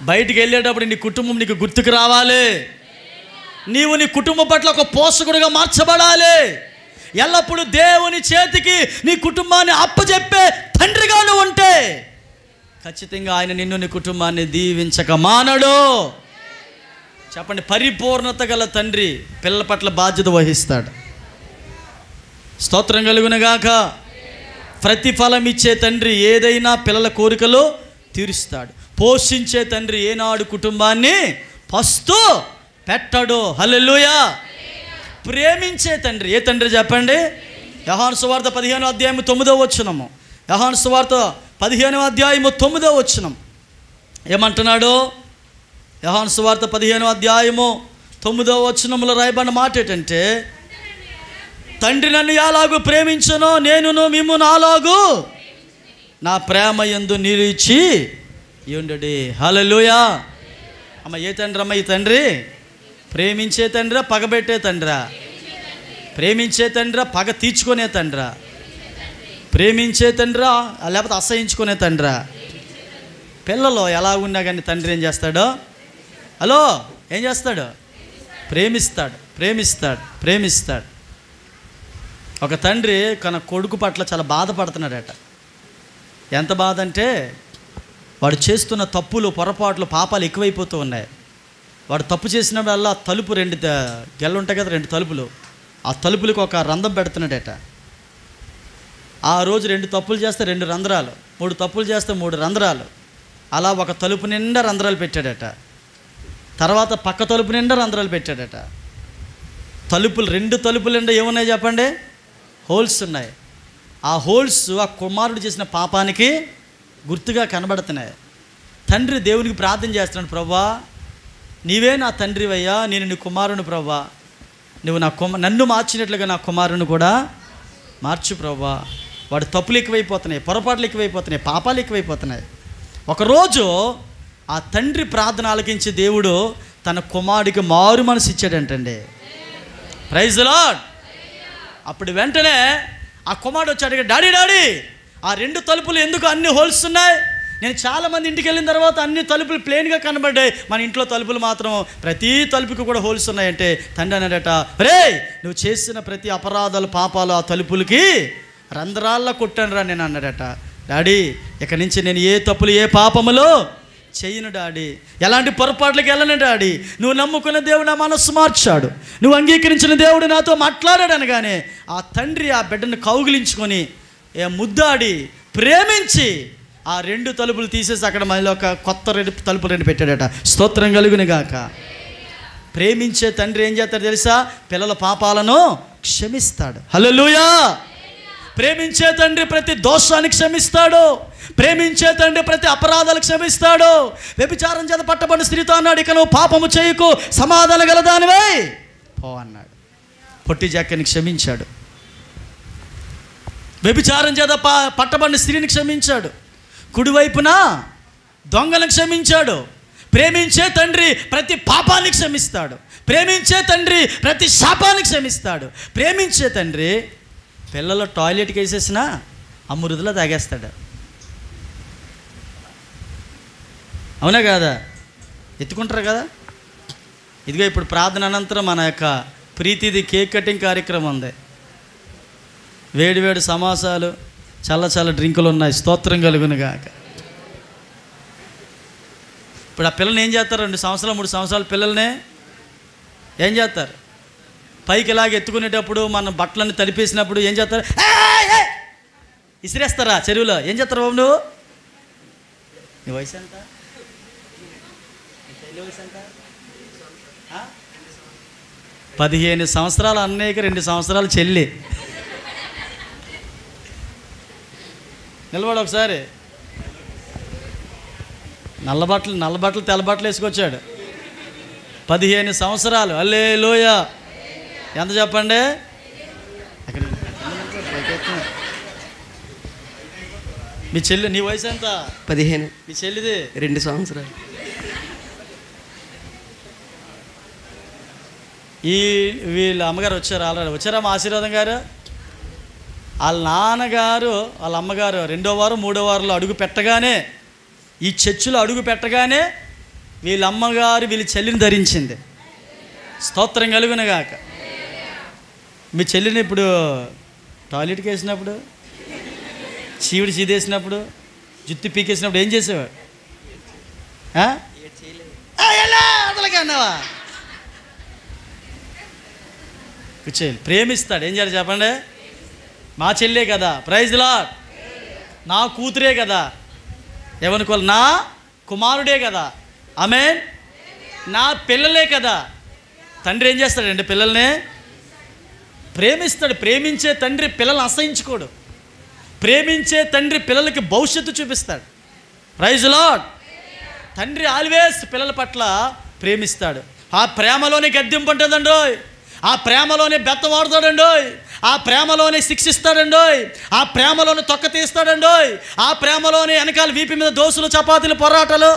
బయటికి వెళ్ళేటప్పుడు నీ కుటుంబం నీకు గుర్తుకు రావాలి. నీవు నీ కుటుంబం పట్ల ఒక పోషకుడిగా మార్చబడాలి. ఎల్లప్పుడూ దేవుని చేతికి నీ కుటుంబాన్ని అప్పచెప్పే తండ్రిగా నువ్వు ఉంటే ఖచ్చితంగా ఆయన నిన్ను నీ కుటుంబాన్ని దీవించక మానడు. చెప్పండి, పరిపూర్ణత గల తండ్రి పిల్లల పట్ల బాధ్యత వహిస్తాడు. స్తోత్రం కలుగునగాక. ప్రతిఫలం ఇచ్చే తండ్రి ఏదైనా పిల్లల కోరికలు తీరుస్తాడు. పోషించే తండ్రి ఏనాడు కుటుంబాన్ని పస్తు పెట్టడు. హల్లెలూయా. ప్రేమించే తండ్రి ఏ తండ్రి చెప్పండి? యోహాను సువార్త 15వ అధ్యాయం 9వ వచనము. యోహాను సువార్త 15వ అధ్యాయం 9వ వచనం ఏమంటున్నాడు? యోహాను సువార్త 15వ అధ్యాయము 9వ వచనంలో రాయబడిన మాట ఏంటంటే, తండ్రి నన్ను ఎలాగూ ప్రేమించునో నేనును మిమ్మును అలాగూ నా ప్రేమ యందు నిలిచి యుండుడి. హల్లెలూయా. అమ్మ, ఏ తండ్రి అమ్మ ఈ తండ్రి? ప్రేమించే తండ్రా, పగబెట్టే తండ్రా? ప్రేమించే తండ్రా, పగ తీర్చుకునే తండ్రా? ప్రేమించే తండ్రా, లేకపోతే అసహించుకునే తండ్రా? పిల్లలు ఎలా ఉన్నా కానీ తండ్రి ఏం చేస్తాడు? హలో, ఏం చేస్తాడు? ప్రేమిస్తాడు, ప్రేమిస్తాడు, ప్రేమిస్తాడు. ఒక తండ్రి తన కొడుకు పట్ల చాలా బాధపడుతున్నాడట. ఎంత బాధ అంటే, వాడు చేస్తున్న తప్పులు, పొరపాట్లు, పాపాలు ఎక్కువైపోతూ ఉన్నాయి. వాడు తప్పు చేసినప్పుడల్లా తలుపు 2 గెల్లు ఉంటాయి కదా, 2 తలుపులు, ఆ తలుపులకు ఒక రంధ్రం పెడుతున్నాడట. ఆ రోజు 2 తప్పులు చేస్తే 2 రంధ్రాలు, 3 తప్పులు చేస్తే 3 రంధ్రాలు, అలా ఒక తలుపు నిండా రంధ్రాలు పెట్టాడట. తర్వాత పక్క తలుపు నిండా రంధ్రాలు పెట్టాడట. తలుపులు 2 తలుపులు నిండా ఏమున్నాయి చెప్పండి? హోల్స్ ఉన్నాయి. ఆ హోల్స్ ఆ కుమారుడు చేసిన పాపానికి గుర్తుగా కనబడుతున్నాయి. తండ్రి దేవునికి ప్రార్థన చేస్తున్నాడు, ప్రభువా నీవే నా తండ్రివయ్యా, నేను నీ కుమారుని ప్రభువా, నువ్వు నన్ను మార్చినట్లుగా నా కుమారుని కూడా మార్చు ప్రభువా. వాడు తప్పులు ఎక్కువైపోతున్నాయి, పొరపాట్లు ఎక్కువైపోతున్నాయి, పాపాలు ఎక్కువైపోతున్నాయి. ఒకరోజు ఆ తండ్రి ప్రార్థన ఆలకించి దేవుడు తన కుమారుడికి మారు మనసు ఇచ్చాడంటండి. Praise the lord. అప్పుడు వెంటనే ఆ కుమారుడు వచ్చి అడిగాడు, డాడీ డాడీ ఆ 2 తలుపులు ఎందుకు అన్ని హోల్స్ ఉన్నాయి? నేను చాలామంది ఇంటికి వెళ్ళిన తర్వాత అన్ని తలుపులు ప్లెయిన్గా కనబడ్డాయి, మన ఇంట్లో తలుపులు మాత్రం ప్రతి తలుపుకి కూడా హోల్స్ ఉన్నాయంటే తండ్రి అన్నాడట, రే నువ్వు చేసిన ప్రతి అపరాధాలు, పాపాలు ఆ తలుపులకి రంధ్రాల్లో కొట్టాను రా నేను అన్నాడట. డాడీ ఇక్కడి నుంచి నేను ఏ తప్పులు, ఏ పాపములు చేయను డాడీ, ఎలాంటి పొరపాట్లకి వెళ్ళను డాడీ. నువ్వు నమ్ముకున్న దేవుడు నా మనస్సు మార్చాడు, నువ్వు అంగీకరించిన దేవుడు నాతో మాట్లాడాడు అనగానే ఆ తండ్రి ఆ బిడ్డను కౌగిలించుకొని ముద్దాడి ప్రేమించి ఆ 2 తలుపులు తీసేసి అక్కడ మళ్ళీ ఒక కొత్త 2 తలుపులు 2 పెట్టాడట. స్తోత్రం కలుగునుగాక. ప్రేమించే తండ్రి ఏం చేస్తాడు తెలుసా? పిల్లల పాపాలను క్షమిస్తాడు. హల్లెలూయా. ప్రేమించే తండ్రి ప్రతి దోషానికి క్షమిస్తాడు. ప్రేమించే తండ్రి ప్రతి అపరాధాలు క్షమిస్తాడు. వ్యభిచారం చేత పట్టబడిన స్త్రీతో అన్నాడు, ఇక నువ్వు పాపము చేయకు, సమాధానం గలదానివై పో అన్నాడు. పొట్టి జాక్కని క్షమించాడు. వ్యభిచారం చేత పట్టబడిన స్త్రీని క్షమించాడు. కుడివైపున దొంగలను క్షమించాడు. ప్రేమించే తండ్రి ప్రతి పాపాన్ని క్షమిస్తాడు. ప్రేమించే తండ్రి ప్రతి శాపాన్ని క్షమిస్తాడు. ప్రేమించే తండ్రి పిల్లలు టాయిలెట్కి వేసేసినా అమృతలో తాగేస్తాడు. అవునా కాదా? ఎత్తుకుంటారు కదా. ఇదిగో ఇప్పుడు ప్రార్థన అనంతరం మన యొక్క ప్రీతిది కేక్ కటింగ్ కార్యక్రమం ఉంది. వేడి వేడి సమాసాలు, చాలా డ్రింకులు ఉన్నాయి. స్తోత్రం కలుగునుగాక. ఇప్పుడు ఆ పిల్లల్ని ఏం చేస్తారు? 2 సంవత్సరాలు 3 సంవత్సరాల పిల్లల్ని ఏం చేస్తారు? పైకి ఇలాగ ఎత్తుకునేటప్పుడు మన బట్టలన్నీ తడిపేసినప్పుడు ఏం చేస్తారు? ఇసిరేస్తారా చెరువులో? ఏం చేస్తారు బాబు నువ్వు? నీ వయసు ఎంత? వయసు ఎంత? 15 సంవత్సరాలు అన్నయ్యకి 2 సంవత్సరాలు చెల్లి. నిలబడు ఒకసారి. నల్ల బట్టలు తెల్ల బట్టలు వేసుకొచ్చాడు. 15 సంవత్సరాలు. హల్లెలూయా. ఎంత చెప్పండి? మీ చెల్లి, నీ వయసు ఎంత? 15. మీ చెల్లిది 2 సంవత్సరాలు. వీళ్ళ అమ్మగారు వచ్చారు, ఆల్రెడీ వచ్చారా మా ఆశీర్వాదం గారు? వాళ్ళ నాన్నగారు వాళ్ళ అమ్మగారు 2వ వారం 3వ వారంలో అడుగు పెట్టగానే, ఈ చర్చిలో అడుగు పెట్టగానే వీళ్ళ అమ్మగారు వీళ్ళ చెల్లిని ధరించింది. స్తోత్రం కలుగునుగాక. మీ చెల్లిని ఇప్పుడు టాయిలెట్కి వేసినప్పుడు, చీవిడి చీదేసినప్పుడు, జుత్తి పీకేసినప్పుడు ఏం చేసేవాడు? అదలకన్నావా? కూర్చోవాలి. ప్రేమిస్తాడు. ఏం చేయాలి చెప్పండి? మా చెల్లే కదా, ప్రైజ్ లార్డ్, నా కూతురే కదా, ఏమనుకోవాలి, నా కుమారుడే కదా, ఆమేన్, నా పిల్లలే కదా. తండ్రి ఏం చేస్తాడండి? పిల్లల్ని ప్రేమిస్తాడు. ప్రేమించే తండ్రి పిల్లల్ని అసహించుకోడు. ప్రేమించే తండ్రి పిల్లలకి భవిష్యత్తు చూపిస్తాడు. Praise lord. తండ్రి ఆల్వేస్ పిల్లల పట్ల ప్రేమిస్తాడు. ఆ ప్రేమలోనే గద్దింపు ఉంటుందండోయ్, ఆ ప్రేమలోనే బెత్తవాడుతాడండోయ్, ఆ ప్రేమలోనే శిక్షిస్తాడండోయ్, ఆ ప్రేమలోనే తొక్క తీస్తాడండోయ్, ఆ ప్రేమలోనే వెనకాల వీపి మీద దోసులు, చపాతీలు, పోరాటాలు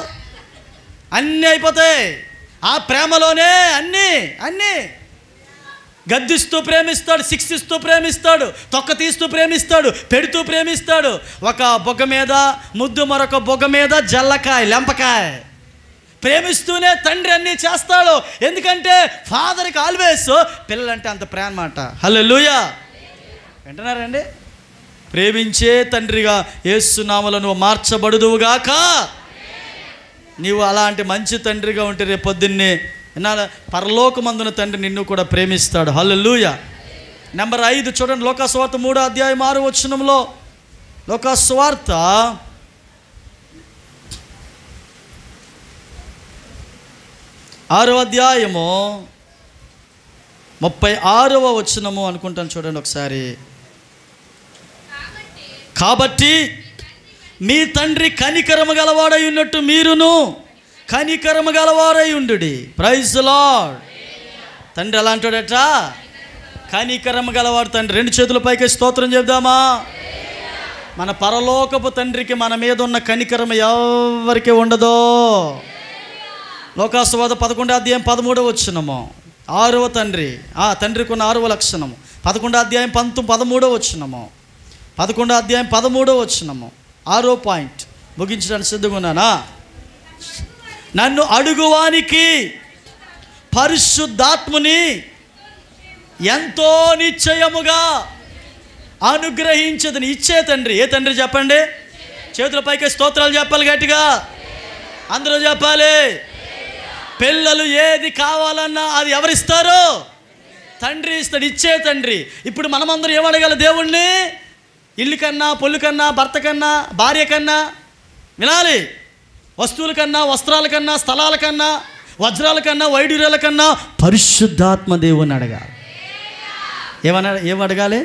అన్నీ అయిపోతాయి. ఆ ప్రేమలోనే అన్నీ గద్దిస్తూ ప్రేమిస్తాడు, శిక్షిస్తూ ప్రేమిస్తాడు, తొక్క తీస్తూ ప్రేమిస్తాడు, పెడుతూ ప్రేమిస్తాడు. ఒక బొగ్గ మీద ముద్దు, మరొక బొగ్గ మీద జల్లకాయ, లెంపకాయ, ప్రేమిస్తూనే తండ్రి అన్నీ చేస్తాడు. ఎందుకంటే ఫాదర్కి ఆల్వేస్ పిల్లలంటే అంత ప్రేమ అన్నమాట. హల్లెలూయా. వింటున్నారండి? ప్రేమించే తండ్రిగా యేసు నామములో నువ్వు మార్చబడుదువుగాక. నీవు అలాంటి మంచి తండ్రిగా ఉంటే రేపు పొద్దున్నే పరలోకమందున తండ్రి నిన్ను కూడా ప్రేమిస్తాడు. హల్లెలూయా. నెంబర్ 5 చూడండి, లోకాసువార్త 3వ అధ్యాయం 6వ వచనంలో. లోకాసువార్త 6వ అధ్యాయము 36వ వచనము అనుకుంటాను. చూడండి ఒకసారి. కాబట్టి మీ తండ్రి కనికరము గలవాడై ఉన్నట్టు మీరును కనికరము గలవారై ఉండుడి. Praise lord. తండ్రి ఎలా అంటాడట? కనికరము గలవాడు తండ్రి. 2 చేతుల పైకి స్తోత్రం చెప్దామా? మన పరలోకపు తండ్రికి మన మీద ఉన్న కనికరం ఎవరికి ఉండదో. లోకాసువార్త 11వ అధ్యాయం 13వ వచనము. 6వ తండ్రి, తండ్రికి ఉన్న 6వ లక్షణము. 11వ అధ్యాయం 13వ వచనము. 11వ అధ్యాయం 13వ వచనము. 6వ పాయింట్ ముగించడానికి సిద్ధంగా ఉన్నానా? నన్ను అడుగువానికి పరిశుద్ధాత్ముని ఎంతో నిశ్చయముగా అనుగ్రహించదని. ఇచ్చే తండ్రి. ఏ తండ్రి చెప్పండి? చేతుల పైకి స్తోత్రాలు చెప్పాలి గట్టిగా, అందరూ చెప్పాలి. పిల్లలు ఏది కావాలన్నా అది ఎవరిస్తారు? తండ్రి ఇస్తాడు. ఇచ్చే తండ్రి. ఇప్పుడు మనమందరం ఏమడగాలి దేవుణ్ణి? ఇల్లు కన్నా, పొల్లు కన్నా, భర్త కన్నా, భార్య కన్నా, వినాలి, వస్తువుల కన్నా, వస్త్రాల కన్నా, స్థలాల కన్నా, వజ్రాల కన్నా, వైడూర్యాల కన్నా పరిశుద్ధాత్మ దేవుని అడగాలి. ఏమడగాలి?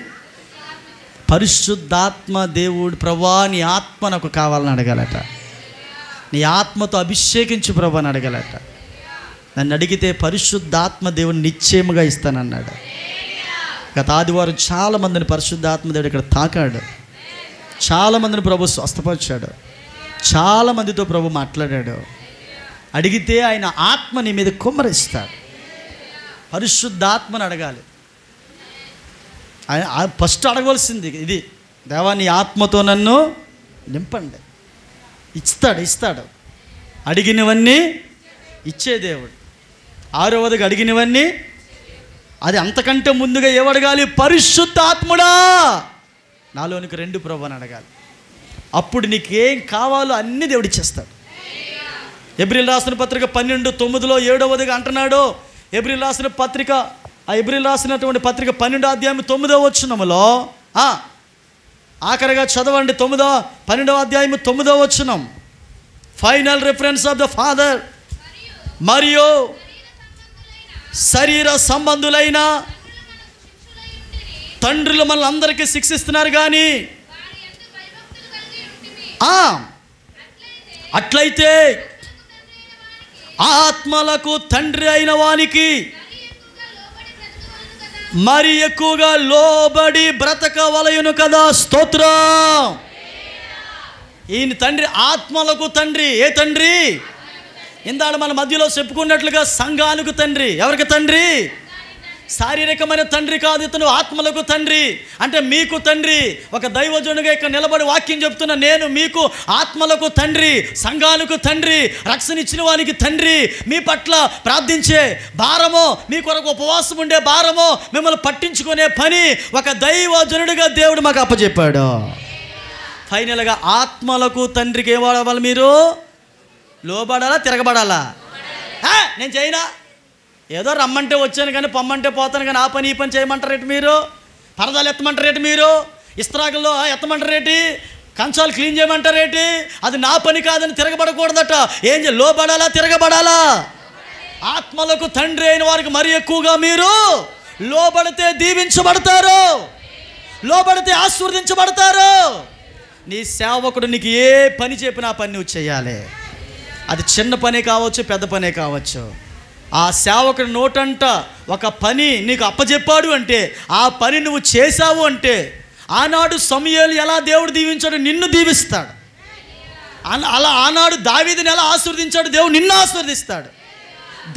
పరిశుద్ధాత్మ దేవుడు, ప్రభా నీ ఆత్మ నాకు కావాలని అడగాలట. నీ ఆత్మతో అభిషేకించు ప్రభా అని అడగాలట. నన్ను అడిగితే పరిశుద్ధాత్మ దేవుని నిశ్చయముగా ఇస్తానన్నాడు. గత ఆదివారం చాలామందిని పరిశుద్ధాత్మ దేవుడు ఇక్కడ తాకాడు. చాలామందిని ప్రభు స్వస్థపరిచాడు. చాలామందితో ప్రభు మాట్లాడాడు. అడిగితే ఆయన ఆత్మ నీ మీద కుమ్మరిస్తాడు. పరిశుద్ధాత్మని అడగాలి. ఫస్ట్ అడగవలసింది ఇది, దేవా నీ ఆత్మతో నన్ను నింపండి. ఇస్తాడు. అడిగినవన్నీ ఇచ్చే దేవుడు. 6వదిగా అడిగినవన్నీ, అది అంతకంటే ముందుగా ఏమడగాలి? పరిశుద్ధాత్ముడా నాలోనికి 2 ప్రభు అని అడగాలి. అప్పుడు నీకేం కావాలో అన్నీ దేవుడు ఇచ్చేస్తాడు. ఎబ్రిల్ రాసిన పత్రిక 12:9 7వదిగా అంటున్నాడు. ఎబ్రిల్ రాసిన పత్రిక, ఎబ్రిల్ రాసినటువంటి పత్రిక 12వ అధ్యాయం 9వ వచనములో, ఆఖరిగా చదవండి. 12వ అధ్యాయం 9వ వచనం. Final reference of the father. మరియు శరీర సంబంధులైన తండ్రులు మనల్ని అందరికీ శిక్షిస్తున్నారు కానీ అట్లయితే ఆత్మలకు తండ్రి అయిన వానికి మరి ఎక్కువగా లోబడి బ్రతకవలయును కదా. స్తోత్రం. ఈయన తండ్రి, ఆత్మలకు తండ్రి. ఏ తండ్రి? ఇందాక మన మధ్యలో చెప్పుకున్నట్లుగా సంఘానికి తండ్రి. ఎవరికి తండ్రి? శారీరకమైన తండ్రి కాదు, ఇతను ఆత్మలకు తండ్రి. అంటే మీకు తండ్రి. ఒక దైవజనుడిగా ఇక్కడ నిలబడి వాక్యం చెప్తున్నా, నేను మీకు ఆత్మలకు తండ్రి, సంఘాలకు తండ్రి, రక్షణ ఇచ్చిన వానికి తండ్రి. మీ పట్ల ప్రార్థించే భారమో, మీ కొరకు ఉపవాసం ఉండే భారమో, మిమ్మల్ని పట్టించుకునే పని ఒక దైవజనుడిగా దేవుడు మాకు అప్పచెప్పాడు. ఫైనల్గా ఆత్మలకు తండ్రికి ఏం వాడాలి? మీరు లోబడాలా, తిరగబడాలా? నేను చేయనా, ఏదో రమ్మంటే వచ్చాను కానీ పొమ్మంటే పోతాను కానీ ఆ పని ఈ పని చేయమంటారేటి మీరు? పరదాలు ఎత్తమంటారేటి మీరు? ఇస్త్రాకుల్లో ఎత్తమంటారేటి? కంచాలు క్లీన్ చేయమంటారేటి? అది నా పని కాదని తిరగబడకూడదట. ఏం లోబడాలా, తిరగబడాలా? ఆత్మలకు తండ్రి అయిన వారికి మరి ఎక్కువగా మీరు లోబడితే దీవించబడతారు, లోబడితే ఆశీర్వదించబడతారు. నీ సేవకుడు నీకు ఏ పని చెప్పినా ఆ పని నువ్వు చేయాలి. అది చిన్న పనే కావచ్చు, పెద్ద పనే కావచ్చు. ఆ సేవకుడి నోటంట ఒక పని నీకు అప్పచెప్పాడు అంటే, ఆ పని నువ్వు చేశావు అంటే, ఆనాడు సమూయేలు ఎలా దేవుడు దీవించాడు, నిన్ను దీవిస్తాడు. అలా ఆనాడు దావీదుని ఎలా ఆశీర్వదించాడు, దేవుడు నిన్ను ఆశీర్వదిస్తాడు.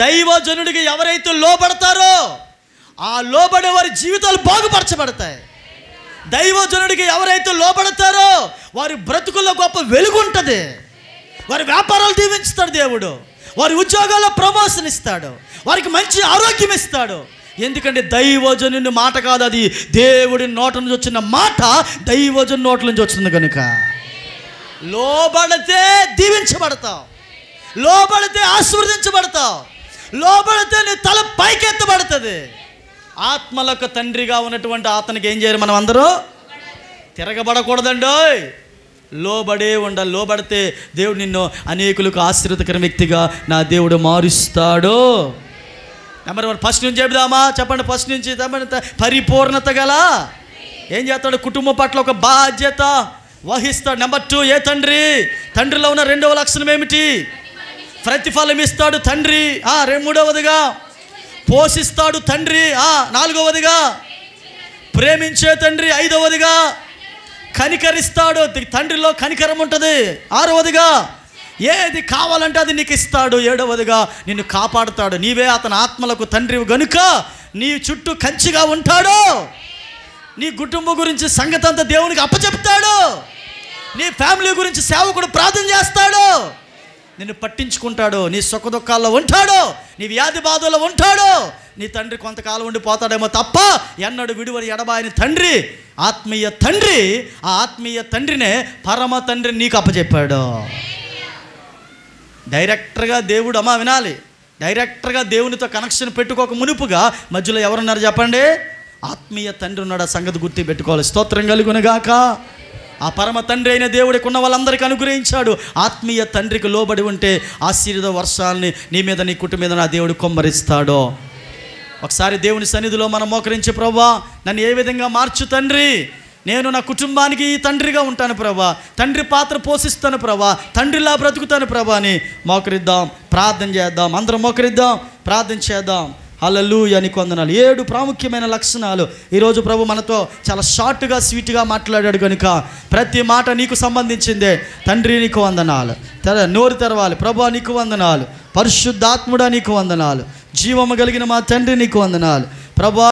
దైవజనుడికి ఎవరైతే లోబడతారో ఆ లోబడే వారి జీవితాలు బాగుపరచబడతాయి. దైవజనుడికి ఎవరైతే లోబడతారో వారి బ్రతుకుల్లో గొప్ప వెలుగు ఉంటుంది. వారి వ్యాపారాలు దీవించుతాడు దేవుడు, వారి ఉద్యోగాల్లో ప్రమోషన్ ఇస్తాడు, వారికి మంచి ఆరోగ్యం ఇస్తాడు. ఎందుకంటే దైవజనుని మాట కాదు, అది దేవుడి నోట నుంచి వచ్చిన మాట, దైవజను నోట్ల నుంచి వచ్చింది కనుక. లోబడితే దీవించబడతావు, లోబడితే ఆశీర్వదించబడతావు, లోబడితే నీ తల పైకెత్తబడుతుంది. ఆత్మలకు తండ్రిగా ఉన్నటువంటి అతనికి ఏం చేయాలి? మనం అందరూ తిరగబడకూడదండి, లోబడే ఉండాలి. లోబడితే దేవుడు నిన్ను అనేకులకు ఆశీర్వదకర వ్యక్తిగా నా దేవుడు మారుస్తాడు. నెంబర్ 1 ఫస్ట్ నుంచి చెబుదామా? చెప్పండి. ఫస్ట్ నుంచి పరిపూర్ణత గల ఏం చేస్తాడు? కుటుంబం పట్ల ఒక బాధ్యత వహిస్తాడు. నెంబర్ 2, ఏ తండ్రి? తండ్రిలో ఉన్న రెండవ లక్షణం ఏమిటి? ప్రతిఫలం ఇస్తాడు తండ్రి. మూడవదిగా పోషిస్తాడు తండ్రి. నాలుగవదిగా ప్రేమించే తండ్రి. ఐదవదిగా కనికరిస్తాడు, తండ్రిలో కనికరం ఉంటుంది. ఆరవదిగా ఏది కావాలంటే అది నీకు ఇస్తాడు. ఏడవదిగా నిన్ను కాపాడుతాడు. నీవే అతని ఆత్మలకు తండ్రి గనుక నీ చుట్టూ కంచిగా ఉంటాడు. నీ కుటుంబం గురించి సంగతి అంతా దేవునికి అప్పచెప్తాడు. నీ ఫ్యామిలీ గురించి సేవకుడు ప్రార్థన చేస్తాడు. నిన్ను పట్టించుకుంటాడు, నీ సుఖ దుఃఖాల్లో ఉంటాడు, నీ వ్యాధి బాధల్లో ఉంటాడు. నీ తండ్రి కొంతకాలం ఉండిపోతాడేమో తప్ప ఎన్నడు విడువని ఎడబాయని తండ్రి, ఆత్మీయ తండ్రి. ఆ ఆత్మీయ తండ్రినే పరమ తండ్రి నీకు అప్పచెప్పాడు. డైరెక్టర్గా దేవుడు వినాలి, డైరెక్టర్గా దేవునితో కనెక్షన్ పెట్టుకోక మునుపుగా మధ్యలో ఎవరున్నారు చెప్పండి? ఆత్మీయ తండ్రి ఉన్నాడు. ఆ సంగతి గుర్తు పెట్టుకోవాలి. స్తోత్రం కలుగునుగాక. ఆ పరమ తండ్రి అయిన దేవుడికి ఉన్న వాళ్ళందరికీ అనుగ్రహించాడు. ఆత్మీయ తండ్రికి లోబడి ఉంటే ఆశీర్వాద వర్షాలని నీ మీద, నీ కుటుంబం మీద నా దేవుడు కొమ్మరిస్తాడు. ఒకసారి దేవుని సన్నిధిలో మనం మోకరించి, ప్రభువా నన్ను ఏ విధంగా మార్చు తండ్రి, నేను నా కుటుంబానికి తండ్రిగా ఉంటాను ప్రభా, తండ్రి పాత్ర పోషిస్తాను ప్రభా, తండ్రిలా బ్రతుకుతాను ప్రభా అని మోకరిద్దాం, ప్రార్థన చేద్దాం. అందరం మోకరిద్దాం, ప్రార్థన చేద్దాం. హల్లెలూయా. నీకు వందనాలు. 7 ప్రాముఖ్యమైన లక్షణాలు ఈరోజు ప్రభు మనతో చాలా షార్ట్గా స్వీట్గా మాట్లాడాడు కనుక ప్రతి మాట నీకు సంబంధించిందే. తండ్రి నీకు వందనాలు. నోరు తెరవాలి. ప్రభువా నీకు వందనాలు. పరిశుద్ధాత్ముడా నీకు వందనాలు. జీవము కలిగిన మా తండ్రి నీకు వందనాలు. ప్రభువా